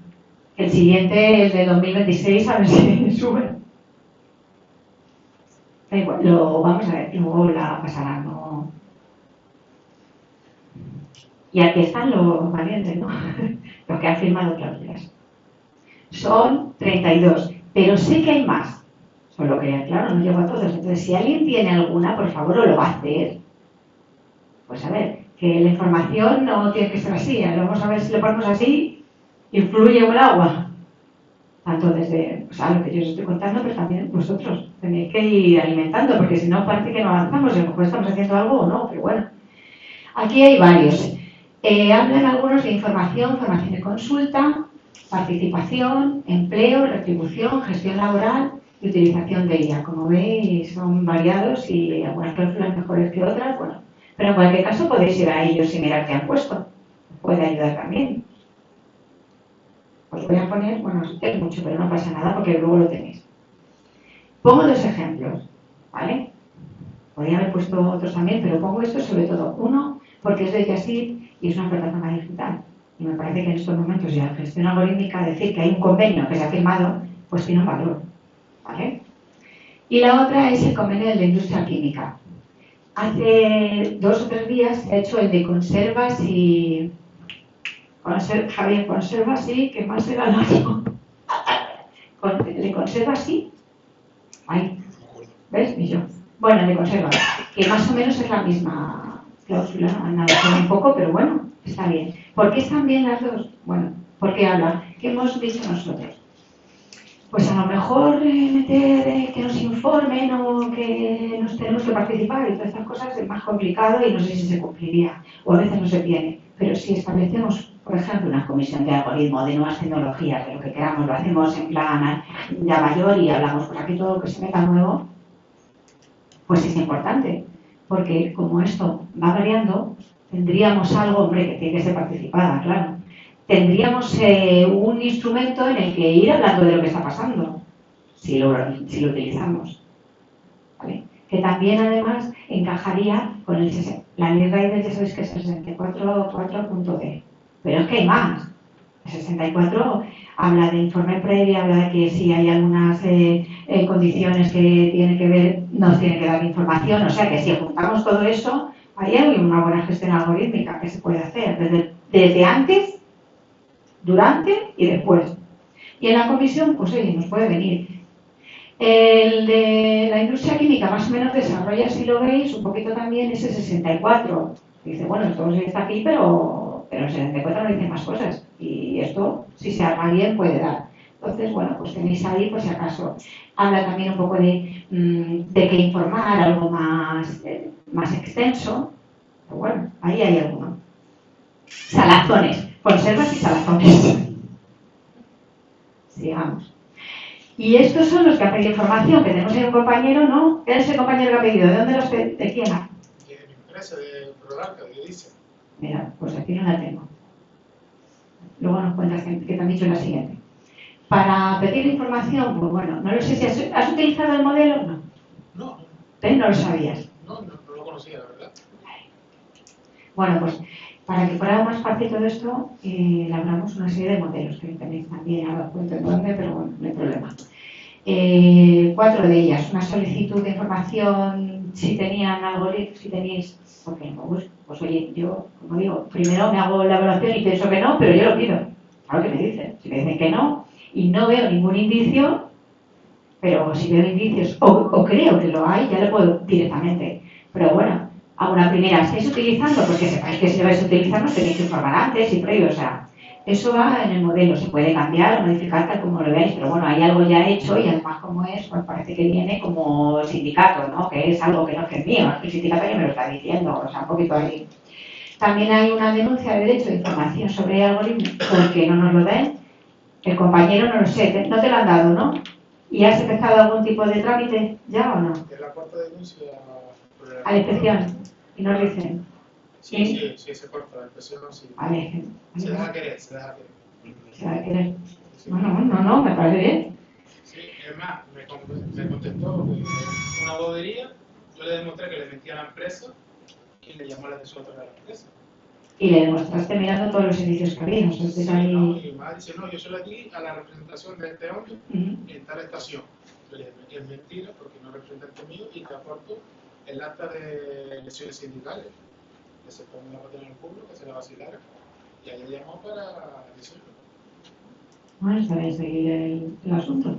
El siguiente es de 2026, a ver si sube. Lo vamos a ver, luego la pasará, ¿no? Y aquí están los valientes, ¿no? Los que han firmado cláusulas. Son 32, pero sé que hay más. Solo que, claro, no llego a todos. Entonces, si alguien tiene alguna, por favor, lo va a hacer. Pues a ver, que la información no tiene que ser así. Vamos a ver si lo ponemos así, influye el agua. Tanto desde, o sea, lo que yo os estoy contando, pero también vosotros tenéis que ir alimentando, porque si no parece que no avanzamos, y a lo mejor estamos haciendo algo o no, pero bueno. Aquí hay varios. Hablan algunos de información, formación y consulta, participación, empleo, retribución, gestión laboral y utilización de ella. Como veis, son variados y algunas cláusulas mejores que otras, bueno. Pero en cualquier caso podéis ir a ellos y mirar qué han puesto. Puede ayudar también. Os voy a poner, bueno, es mucho, pero no pasa nada porque luego lo tenéis. Pongo dos ejemplos, ¿vale? Podría haber puesto otros también, pero pongo esto sobre todo. Uno, porque es de Yassid y es una plataforma digital. Y me parece que en estos momentos ya la gestión algorítmica, decir que hay un convenio que se ha firmado, pues tiene un valor, ¿vale? Y la otra es el convenio de la industria química. Hace 2 o 3 días se ha hecho el de conservas y... Javier, conserva sí, que más era el otro. ¿Le conserva sí? Ahí. ¿Ves? Y yo. Bueno, le conserva. Que más o menos es la misma cláusula. Nada, un poco, pero bueno, está bien. ¿Por qué están bien las dos? Bueno, ¿por qué hablan? ¿Qué hemos dicho nosotros? Pues a lo mejor meter que nos informen o que nos tenemos que participar y todas estas cosas es más complicado y no sé si se cumpliría. O a veces no se tiene. Pero si establecemos, por ejemplo, una comisión de algoritmo, de nuevas tecnologías, de lo que queramos, lo hacemos en plan ya mayor y hablamos por aquí todo lo que se meta nuevo, pues es importante. Porque como esto va variando, tendríamos algo, hombre, que tiene que ser participada, claro. Tendríamos un instrumento en el que ir hablando de lo que está pasando, si lo utilizamos. ¿Vale? Que también, además, encajaría con la ley Rider, ya sabéis que es el 64.4.d. Pero es que hay más. El 64 habla de informe previo, habla de que si hay algunas condiciones que tienen que ver, nos tiene que dar información. O sea que si juntamos todo eso, ahí hay una buena gestión algorítmica que se puede hacer desde antes, durante y después. Y en la comisión, pues oye, nos puede venir. El de la industria química más o menos desarrolla, si lo veis, un poquito también ese 64. Dice, bueno, esto sí está aquí, pero el 64 no dice más cosas. Y esto, si se arma bien, puede dar. Entonces, bueno, pues tenéis ahí, por si acaso. Habla también un poco de qué informar, algo más extenso. Pero bueno, ahí hay alguno. Salazones. Conservas y salazones. Sigamos. Y estos son los que han pedido información, que tenemos ahí un compañero, ¿no? ¿Quién es el compañero que ha pedido? ¿De dónde los pedido? ¿De quién? De mi empresa, de Prodarca, de Galicia. Mira, pues aquí no la tengo. Luego nos cuentas que te han dicho la siguiente. Para pedir información, pues bueno, no lo sé si has utilizado el modelo, no. No. No lo sabías. No lo conocía, la verdad. Bueno, pues para que fuera más fácil todo esto, elaboramos una serie de modelos que tenéis también, ahora os cuento en dónde, pero bueno, no hay problema. 4 de ellas, una solicitud de información, si tenían algoritmos, si tenéis, porque pues oye, yo, como digo, primero me hago la evaluación y pienso que no, pero yo lo pido. Claro que me dicen, si me dicen que no, y no veo ningún indicio, pero si veo indicios, o creo que lo hay, ya lo puedo directamente. Pero bueno, a una primera, ¿estáis utilizando? Porque sepáis que si lo vais a utilizar, no tenéis que informar antes y previo, o sea, Eso va en el modelo, se puede cambiar o modificar tal como lo veáis, pero bueno, hay algo ya hecho y además como es, pues parece que viene como sindicato, ¿no? Que es algo que no es mío, el sindicato ya me lo está diciendo, o sea, un poquito ahí. También hay una denuncia de derecho de información sobre el algoritmo porque no nos lo den. El compañero no lo sé, no te lo han dado, ¿no? ¿Y has empezado algún tipo de trámite ya o no? Es la cuarta denuncia A la inspección. Y nos dicen. Sí, se corta, la inspección sí. Vale. Se deja querer, se deja querer. Se va a querer. No, me parece bien. Sí, es más, me contestó que una bobería, yo le demostré que le mentía a la empresa y le llamó la atención a la empresa. Y le demostraste mirando todos los indicios que había. Sí, ahí... no, y más dice, no, yo solo di a la representación de este hombre en tal estación. Yo le dije, es mentira porque no representa conmigo y te aporto el acta de lesiones sindicales. Que se pone la botella en el público, que se la vacilara. Y ahí le llamó para decirlo. Bueno, está bien seguir el asunto.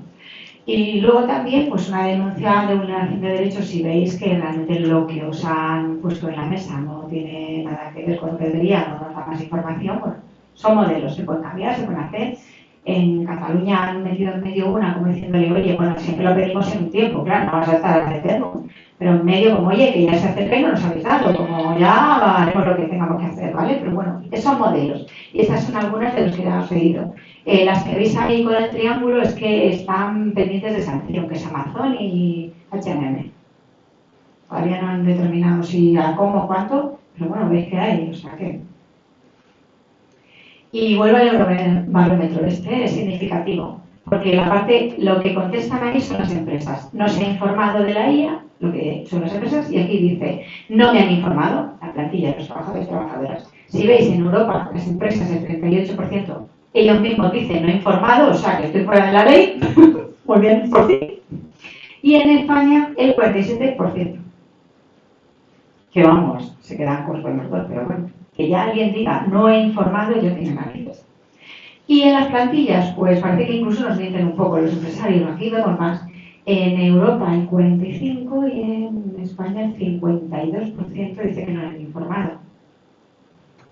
Y luego también, pues una denuncia de vulneración de derechos si veis que realmente lo que os han puesto en la mesa no tiene nada que ver con lo que debería, no nos da más información, bueno, son modelos, se pueden cambiar, se pueden hacer. En Cataluña han metido en medio una como diciéndole, oye, bueno, siempre lo pedimos en un tiempo, claro, no vamos a estar a hacerlo, pero en medio como, oye, que ya se acerca y no nos habéis dado, como ya haremos lo que tengamos que hacer, ¿vale? Pero bueno, esos modelos, y estas son algunas de los que hemos pedido. Las que veis ahí con el triángulo es que están pendientes de sanción, que es Amazon y H&M. Todavía no han determinado si a cómo, cuánto, pero bueno, veis que hay, o sea que... Y vuelvo al Eurobarómetro, este es significativo, porque la parte, lo que contestan ahí son las empresas. No se ha informado de la IA, lo que son las empresas, y aquí dice, no me han informado, la plantilla de los trabajadores y trabajadoras. Si veis en Europa, las empresas, el 38%, ellos mismos dicen no informado, o sea que estoy fuera de la ley, muy bien, por ti. Y en España el 47%. Que vamos, se quedan cortos los dos, pero bueno, que ya alguien diga no he informado, yo tengo narices. Y en las plantillas, pues parece que incluso nos mienten un poco los empresarios, aquí vemos más. En Europa el 45% y en España el 52% dice que no han informado.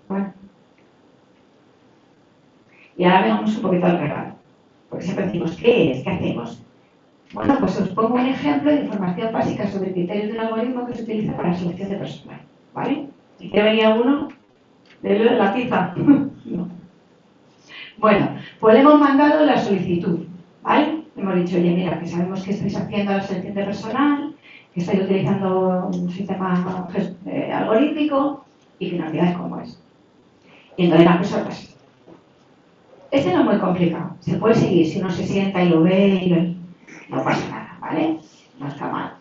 Bueno. Y ahora vamos un poquito al regalo. Porque siempre decimos, ¿qué es? ¿Qué hacemos? Bueno, pues os pongo un ejemplo de información básica sobre criterios de un algoritmo que se utiliza para la selección de personal. ¿Vale? Si quiere venir alguno, de la pizza. No. Bueno, pues le hemos mandado la solicitud. ¿Vale? Hemos dicho, oye, mira, que sabemos que estáis haciendo la selección de personal, que estáis utilizando un sistema algorítmico y que nos digáis cómo es. Y entonces las personas. Este no es muy complicado, se puede seguir si uno se sienta y lo ve y no pasa nada, ¿vale? No está mal.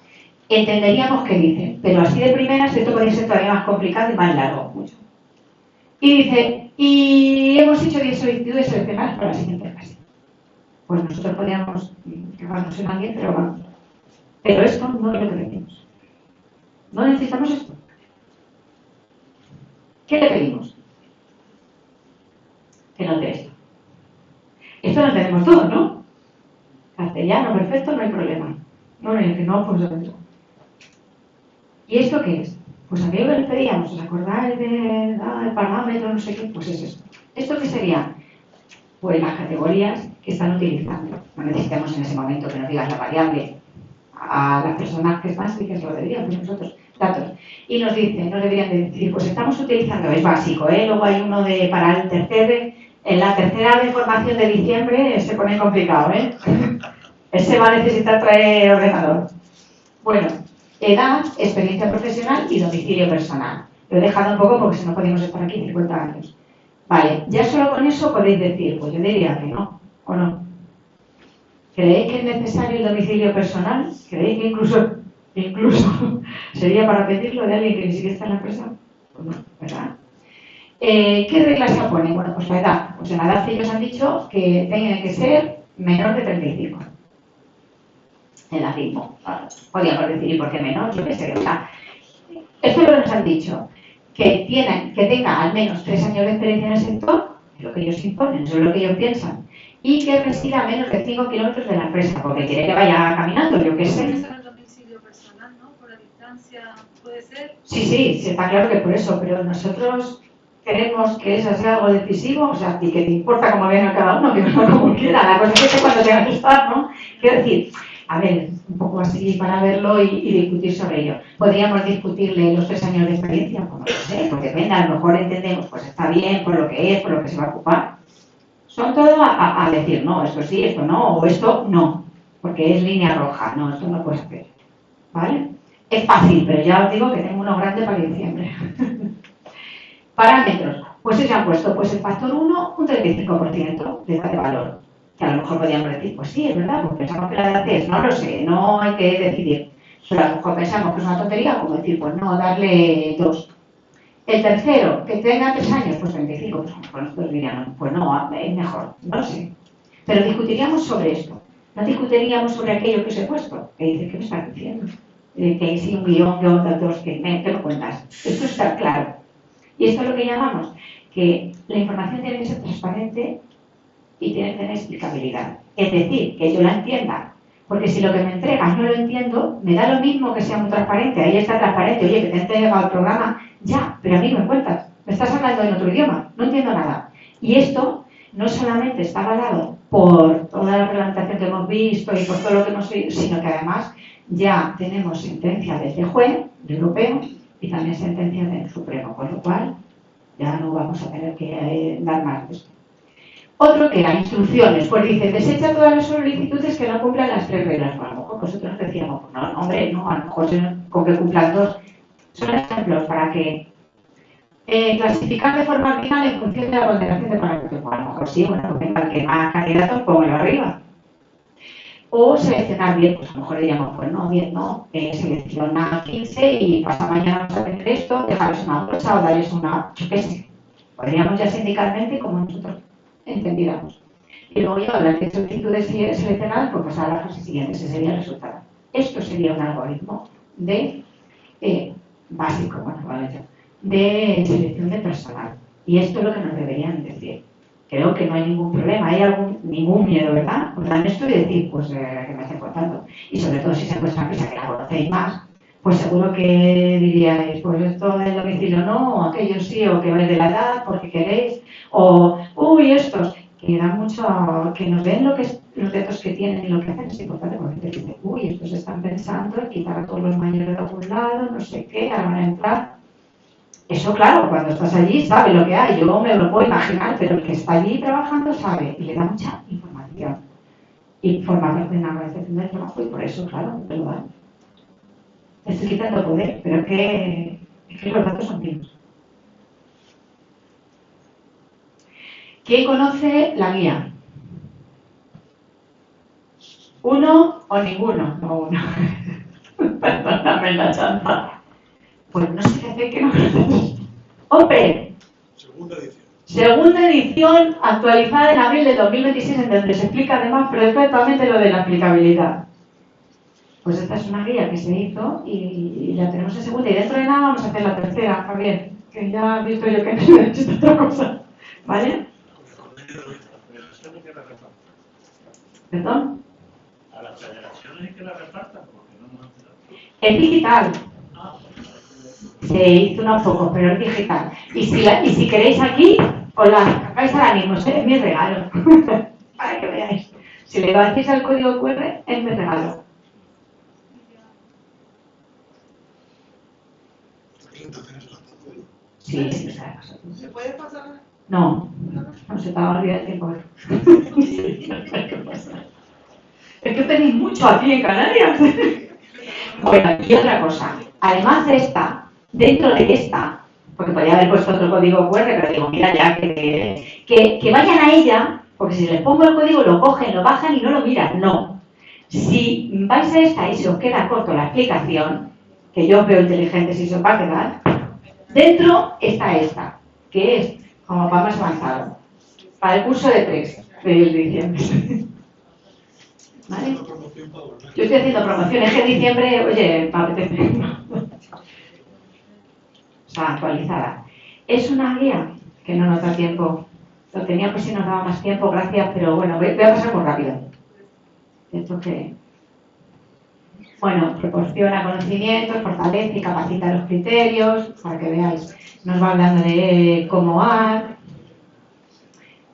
Entenderíamos qué dicen, pero así de primeras esto podría ser todavía más complicado y más largo, mucho. Y dice, y hemos hecho 10 solicitudes seleccionadas para la siguiente fase. Pues nosotros podríamos cagarnos en alguien, pero vamos. Pero esto no es lo que pedimos. No necesitamos esto. ¿Qué le pedimos? Que note esto. Esto lo tenemos todos, ¿no? Castellano, perfecto, no hay problema. No, que no, pues lo. ¿Y esto qué es? Pues aquello que les pedíamos, ¿os acordáis del parámetro, no sé qué? Pues es esto. ¿Esto qué sería? Pues las categorías que están utilizando. No necesitamos en ese momento que nos digas la variable a las personas que están, sí que se lo deberían, pues nosotros, datos. Y nos dicen, nos deberían decir, pues estamos utilizando, es básico, ¿eh? Luego hay uno para el tercer. En la tercera de formación de diciembre se pone complicado, ¿eh? Ese va a necesitar traer ordenador. Bueno, edad, experiencia profesional y domicilio personal. Lo he dejado un poco porque si no podemos estar aquí 50 años. Vale, ya solo con eso podéis decir, pues yo diría que no, ¿o no? ¿Creéis que es necesario el domicilio personal? ¿Creéis que incluso sería para pedirlo de alguien que ni siquiera está en la empresa? Pues no, ¿verdad? ¿Qué reglas se ponen? Bueno, pues la edad. Pues en la edad ellos han dicho que tiene que ser menor de 35. El ritmo. Podríamos decir, ¿y por qué menor? Yo qué sé. O sea, esto es lo que nos han dicho. Que tenga al menos 3 años de experiencia en el sector, es lo que ellos imponen, eso es lo que ellos piensan, y que resida a menos de 5 kilómetros de la empresa, porque quiere que vaya caminando, yo qué sé. ¿Puede ser el domicilio personal, no? Por la distancia, ¿puede ser? Sí, está claro que por eso, pero nosotros queremos que eso sea algo decisivo, o sea, y que te importa cómo venga cada uno, que no como quiera, la cosa es que cuando tenga que estar, ¿no? Quiero decir, a ver, un poco así para verlo y discutir sobre ello. ¿Podríamos discutirle los 3 años de experiencia? Pues no lo sé, porque depende, a lo mejor entendemos, pues está bien, por lo que es, por lo que se va a ocupar. Son todo a decir, no, esto sí, esto no, o esto no, porque es línea roja, no, esto no puede ser, ¿vale? Es fácil, pero ya os digo que tengo uno grande para diciembre. Parámetros, pues se han puesto, pues el factor 1, un 35% de edad de valor. Que a lo mejor podríamos decir, pues sí, es verdad, porque pensamos que la edad es, no lo sé, no hay que decidir. Pero a lo mejor pensamos que es una tontería, como decir, pues no, darle 2. El tercero, que tenga 3 años, pues 35, pues a lo mejor nosotros diríamos, pues no, es mejor, no lo sé. Pero discutiríamos sobre esto, no discutiríamos sobre aquello que os he puesto, que dice, ¿qué me estás diciendo? Que si un guión, que otros, ¿qué me cuentas? Esto está claro. Y esto es lo que llamamos que la información tiene que ser transparente y tiene que tener explicabilidad. Es decir, que yo la entienda. Porque si lo que me entregas no lo entiendo, me da lo mismo que sea muy transparente. Ahí está transparente. Oye, que te he entregado el programa. Ya, pero a mí me cuentas. Me estás hablando en otro idioma. No entiendo nada. Y esto no solamente está avalado por toda la reglamentación que hemos visto y por todo lo que hemos visto, sino que además ya tenemos sentencia desde juez, de europeo, y también sentencia del Supremo, con lo cual ya no vamos a tener que dar más de esto. Otro que era instrucciones, pues dice, desecha todas las solicitudes que no cumplan las 3 reglas. Bueno, a lo mejor nosotros decíamos, pues no, hombre, no, a lo mejor con que cumplan 2. Son ejemplos para que clasificar de forma final en función de la ponderación de parámetros. Bueno, a lo mejor sí, bueno, porque el que más candidatos, póngalo arriba. O seleccionar bien, pues a lo mejor diríamos, pues no, bien, no, selecciona 15 y pasa mañana vamos a tener esto, dejarles una bolsa o darles una, yo qué sé. Podríamos ya sindicalmente como nosotros entendiéramos. Y luego ya las solicitudes seleccionadas, pues pasar a la fase siguiente, ese sería el resultado. Esto sería un algoritmo de básico, bueno, vale, de selección de personal. Y esto es lo que nos deberían decir. Creo que no hay ningún problema, hay ningún miedo, ¿verdad? Pues dan esto y decir, pues, que me estén contando. Y sobre todo si se encuentra una empresa que la conocéis más, pues seguro que diríais, pues esto del domicilio no, o aquello sí, o que vais de la edad, porque queréis, o, uy, estos, que dan mucho, que nos ven los datos que tienen y lo que hacen es importante, porque te dicen, uy, estos están pensando en quitar a todos los mayores de algún lado, no sé qué, ahora van a entrar. Eso, claro, cuando estás allí sabe lo que hay, yo me lo puedo imaginar, pero el que está allí trabajando sabe y le da mucha información. Y forma parte de una organización del trabajo y por eso, claro, te lo dan. Te estoy quitando poder, pero es que los datos son míos. ¿Quién conoce la guía? ¿Uno o ninguno? No, uno. Perdóname la chanta. Pues no sé qué hacer que no. ¡Hombre! Segunda edición actualizada en abril de 2026, en donde se explica además perfectamente lo de la aplicabilidad. Pues esta es una guía que se hizo y la tenemos en segunda. Y dentro de nada vamos a hacer la tercera, Javier, que ya he visto yo que necesito otra cosa. ¿Vale? ¿Perdón? A las federaciones hay que la repartan porque no nos han dado. Es digital. Se hizo unos pocos, pero es digital. Y si queréis aquí, os la sacáis ahora mismo, es mi regalo. Para que veáis. Si le decís al código QR, es mi regalo. Sí, sí, ¿Se puede pasar? No, no se te va a olvidar el tiempo. Es que tenéis mucho aquí en Canarias. Bueno, y otra cosa. Además de esta, dentro de esta, porque podría haber puesto otro código QR, pero digo, mira ya, que vayan a ella, porque si les pongo el código lo cogen, lo bajan y no lo miran. No. Si vais a esta y se os queda corto la explicación, que yo os veo inteligentes y se os va a quedar, dentro está esta, que es como para más avanzado, para el curso de 3 de diciembre. ¿Vale? Yo estoy haciendo promociones que en diciembre, oye, me apetece. O sea, actualizada. Es una guía que no nos da tiempo. Lo tenía por si nos daba más tiempo, gracias, pero bueno, voy a pasar muy rápido. Esto que... Bueno, proporciona conocimientos, fortalece y capacita los criterios, para que veáis. Nos va hablando de cómo va.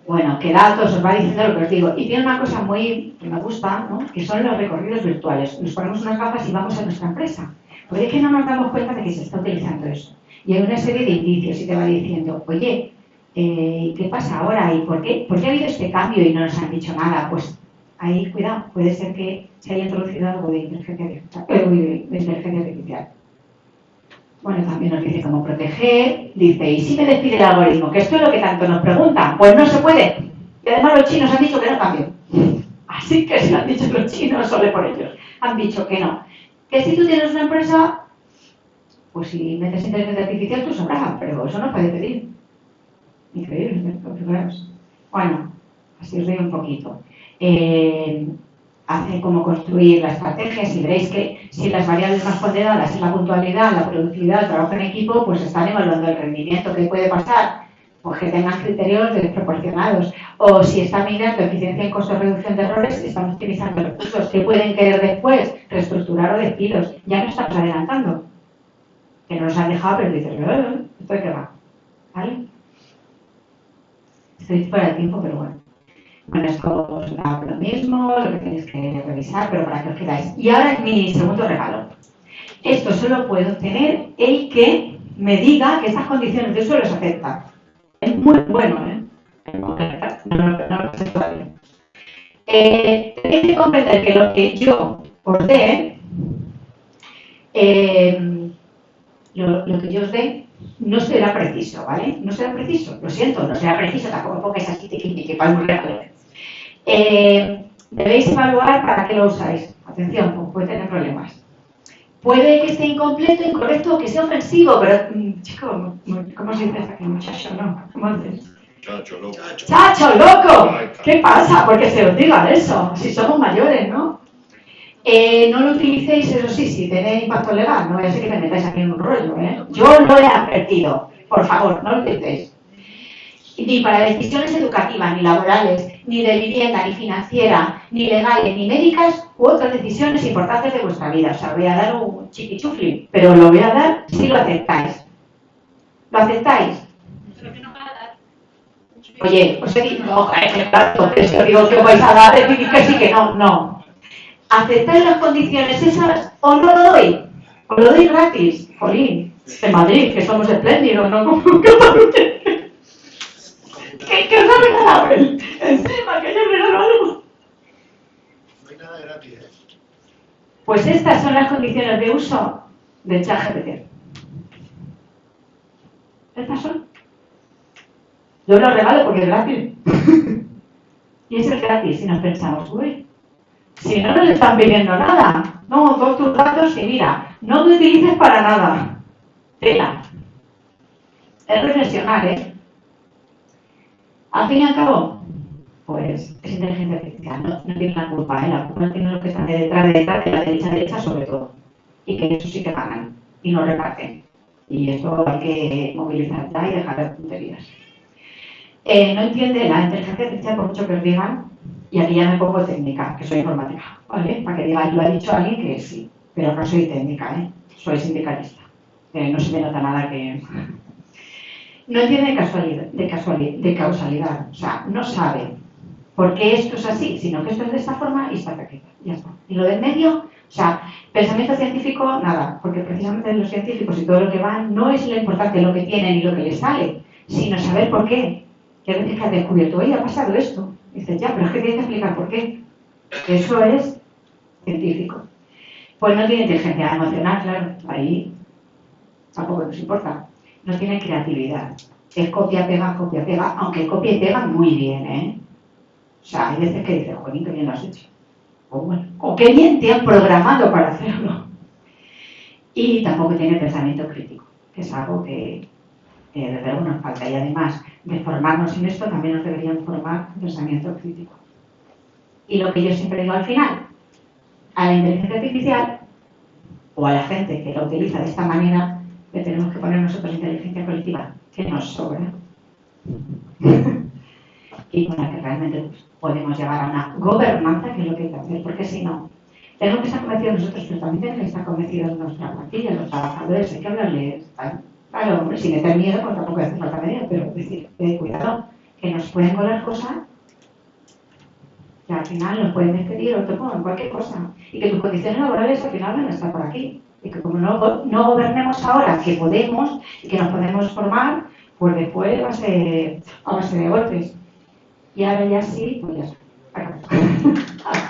Bueno, qué datos, os va diciendo lo que os digo. Y tiene una cosa muy que me gusta, ¿no? Que son los recorridos virtuales. Nos ponemos unas gafas y vamos a nuestra empresa. Porque es que no nos damos cuenta de que se está utilizando eso. Y hay una serie de indicios y te va diciendo, oye, ¿qué pasa ahora? ¿Y por qué ha habido este cambio y no nos han dicho nada? Pues ahí, cuidado, puede ser que se haya introducido algo de inteligencia artificial. Bueno, también nos dice cómo proteger. Dice, ¿y si me despide el algoritmo? Que esto es lo que tanto nos preguntan. Pues no se puede. Y además los chinos han dicho que no cambien. Así que si lo han dicho los chinos, solo por ellos. Han dicho que no. Que si tú tienes una empresa, pues si metes inteligencia artificial, tú sabrás, pero eso no puede pedir. Increíble, configuraros. Bueno, así os doy un poquito. Hace cómo construir la estrategia, si veréis que si las variables más ponderadas es la puntualidad, la productividad, el trabajo en equipo, pues están evaluando el rendimiento. ¿Qué puede pasar? Pues que tengan criterios desproporcionados. O si están mirando eficiencia en costo de reducción de errores, están optimizando recursos. ¿Qué pueden querer después? Reestructurar o despidos. Ya no estamos adelantando. Que no nos han dejado, pero dices, ¿esto de qué va? ¿Vale? Estoy fuera de tiempo, pero bueno. Bueno, esto os da lo mismo, lo que tenéis que revisar, pero para que os queráis. Y ahora mi segundo regalo. Esto solo puedo obtener el que me diga que estas condiciones de uso los acepta. Es muy bueno, ¿eh? No lo sé todavía. Tenéis que comprender que lo que yo os dé, lo que yo os dé, no será preciso, ¿vale? No será preciso, lo siento, no será preciso, tampoco pongáis así que para un regalo. Debéis evaluar para qué lo usáis. Atención, pues puede tener problemas. Puede que esté incompleto, incorrecto o que sea ofensivo, pero, chico, ¿cómo se dice aquí? Muchacho, ¿no? ¿Cómo dices? Chacho loco. ¡Chacho loco! ¿Qué pasa? Porque se os diga eso, si somos mayores, ¿no? No lo utilicéis, eso sí, si tenéis impacto legal, no voy a ser que me metáis aquí en un rollo, ¿eh? Yo lo he advertido, por favor, no lo utilicéis. Ni para decisiones educativas, ni laborales, ni de vivienda, ni financiera, ni legales, ni médicas, u otras decisiones importantes de vuestra vida. O sea, voy a dar un chiquichufli, pero lo voy a dar si lo aceptáis. ¿Lo aceptáis? Pero que no va a dar. Oye, os he dicho, no, claro, eso digo que vais a dar, decir que sí, que no, no. ¿Aceptáis las condiciones esas o no lo doy? ¿O lo doy gratis? Jolín, en Madrid, que somos espléndidos, ¿no? Como Cataluña. ¿Qué os ha regalado él? Encima, que yo regalo algo. No hay nada gratis, ¿eh? Pues estas son las condiciones de uso del ChatGPT. Estas son. Yo lo regalo porque es gratis. Y es el gratis. Y nos pensamos, uy, si no nos están pidiendo nada. No, todos tus datos y mira, no te utilices para nada. Tela. Es reflexionar, ¿eh? Al fin y al cabo, pues es inteligencia artificial, no tiene la culpa, la culpa no tiene los que están detrás, de la derecha sobre todo, y que eso sí que ganan, y no reparten, y esto hay que movilizar ya y dejar de tonterías. No entiende la inteligencia artificial por mucho que os digan, y aquí ya me pongo técnica, que soy informática, ¿vale? Para que digáis, lo ha dicho alguien que sí, pero no soy técnica, soy sindicalista, no se me nota nada que... No entiende de causalidad, o sea, no sabe por qué esto es así, sino que esto es de esta forma y está perfecto, ya está. Y lo del medio, o sea, pensamiento científico, nada, porque precisamente los científicos y todo lo que van no es lo importante lo que tienen y lo que les sale, sino saber por qué. Que a veces que has descubierto, oye, ha pasado esto. Y dices, ya, pero es que tienes que explicar por qué. Eso es científico. Pues no tiene inteligencia emocional, claro, ahí tampoco nos importa. No tiene creatividad. Es copia, pega, aunque copia y pega muy bien, ¿eh? O sea, hay veces que dices, jolín, qué bien lo has hecho. O bueno, o qué bien te han programado para hacerlo. Y tampoco tiene pensamiento crítico, que es algo que desde luego nos falta. Y además de formarnos en esto, también nos deberían formar en pensamiento crítico. Y lo que yo siempre digo al final, a la inteligencia artificial, o a la gente que la utiliza de esta manera, le tenemos que poner nosotros inteligencia colectiva, que nos sobra. Y con la que realmente podemos llevar a una gobernanza, que es lo que hay que hacer, porque si no, Tenemos que estar convencidos nosotros, pero también tienen que estar convencidos nuestra plantilla, los trabajadores, hay que hablarles. Claro, hombre, si meter miedo, pues tampoco hace falta medio, pero decir, cuidado, que nos pueden colar cosas que al final nos pueden despedir o en cualquier cosa. Y que tus condiciones laborales al final van a estar por aquí. Y que como no gobernemos ahora, que podemos y que nos podemos formar, pues después va a ser a base de golpes. Y ahora ya sí, pues ya está.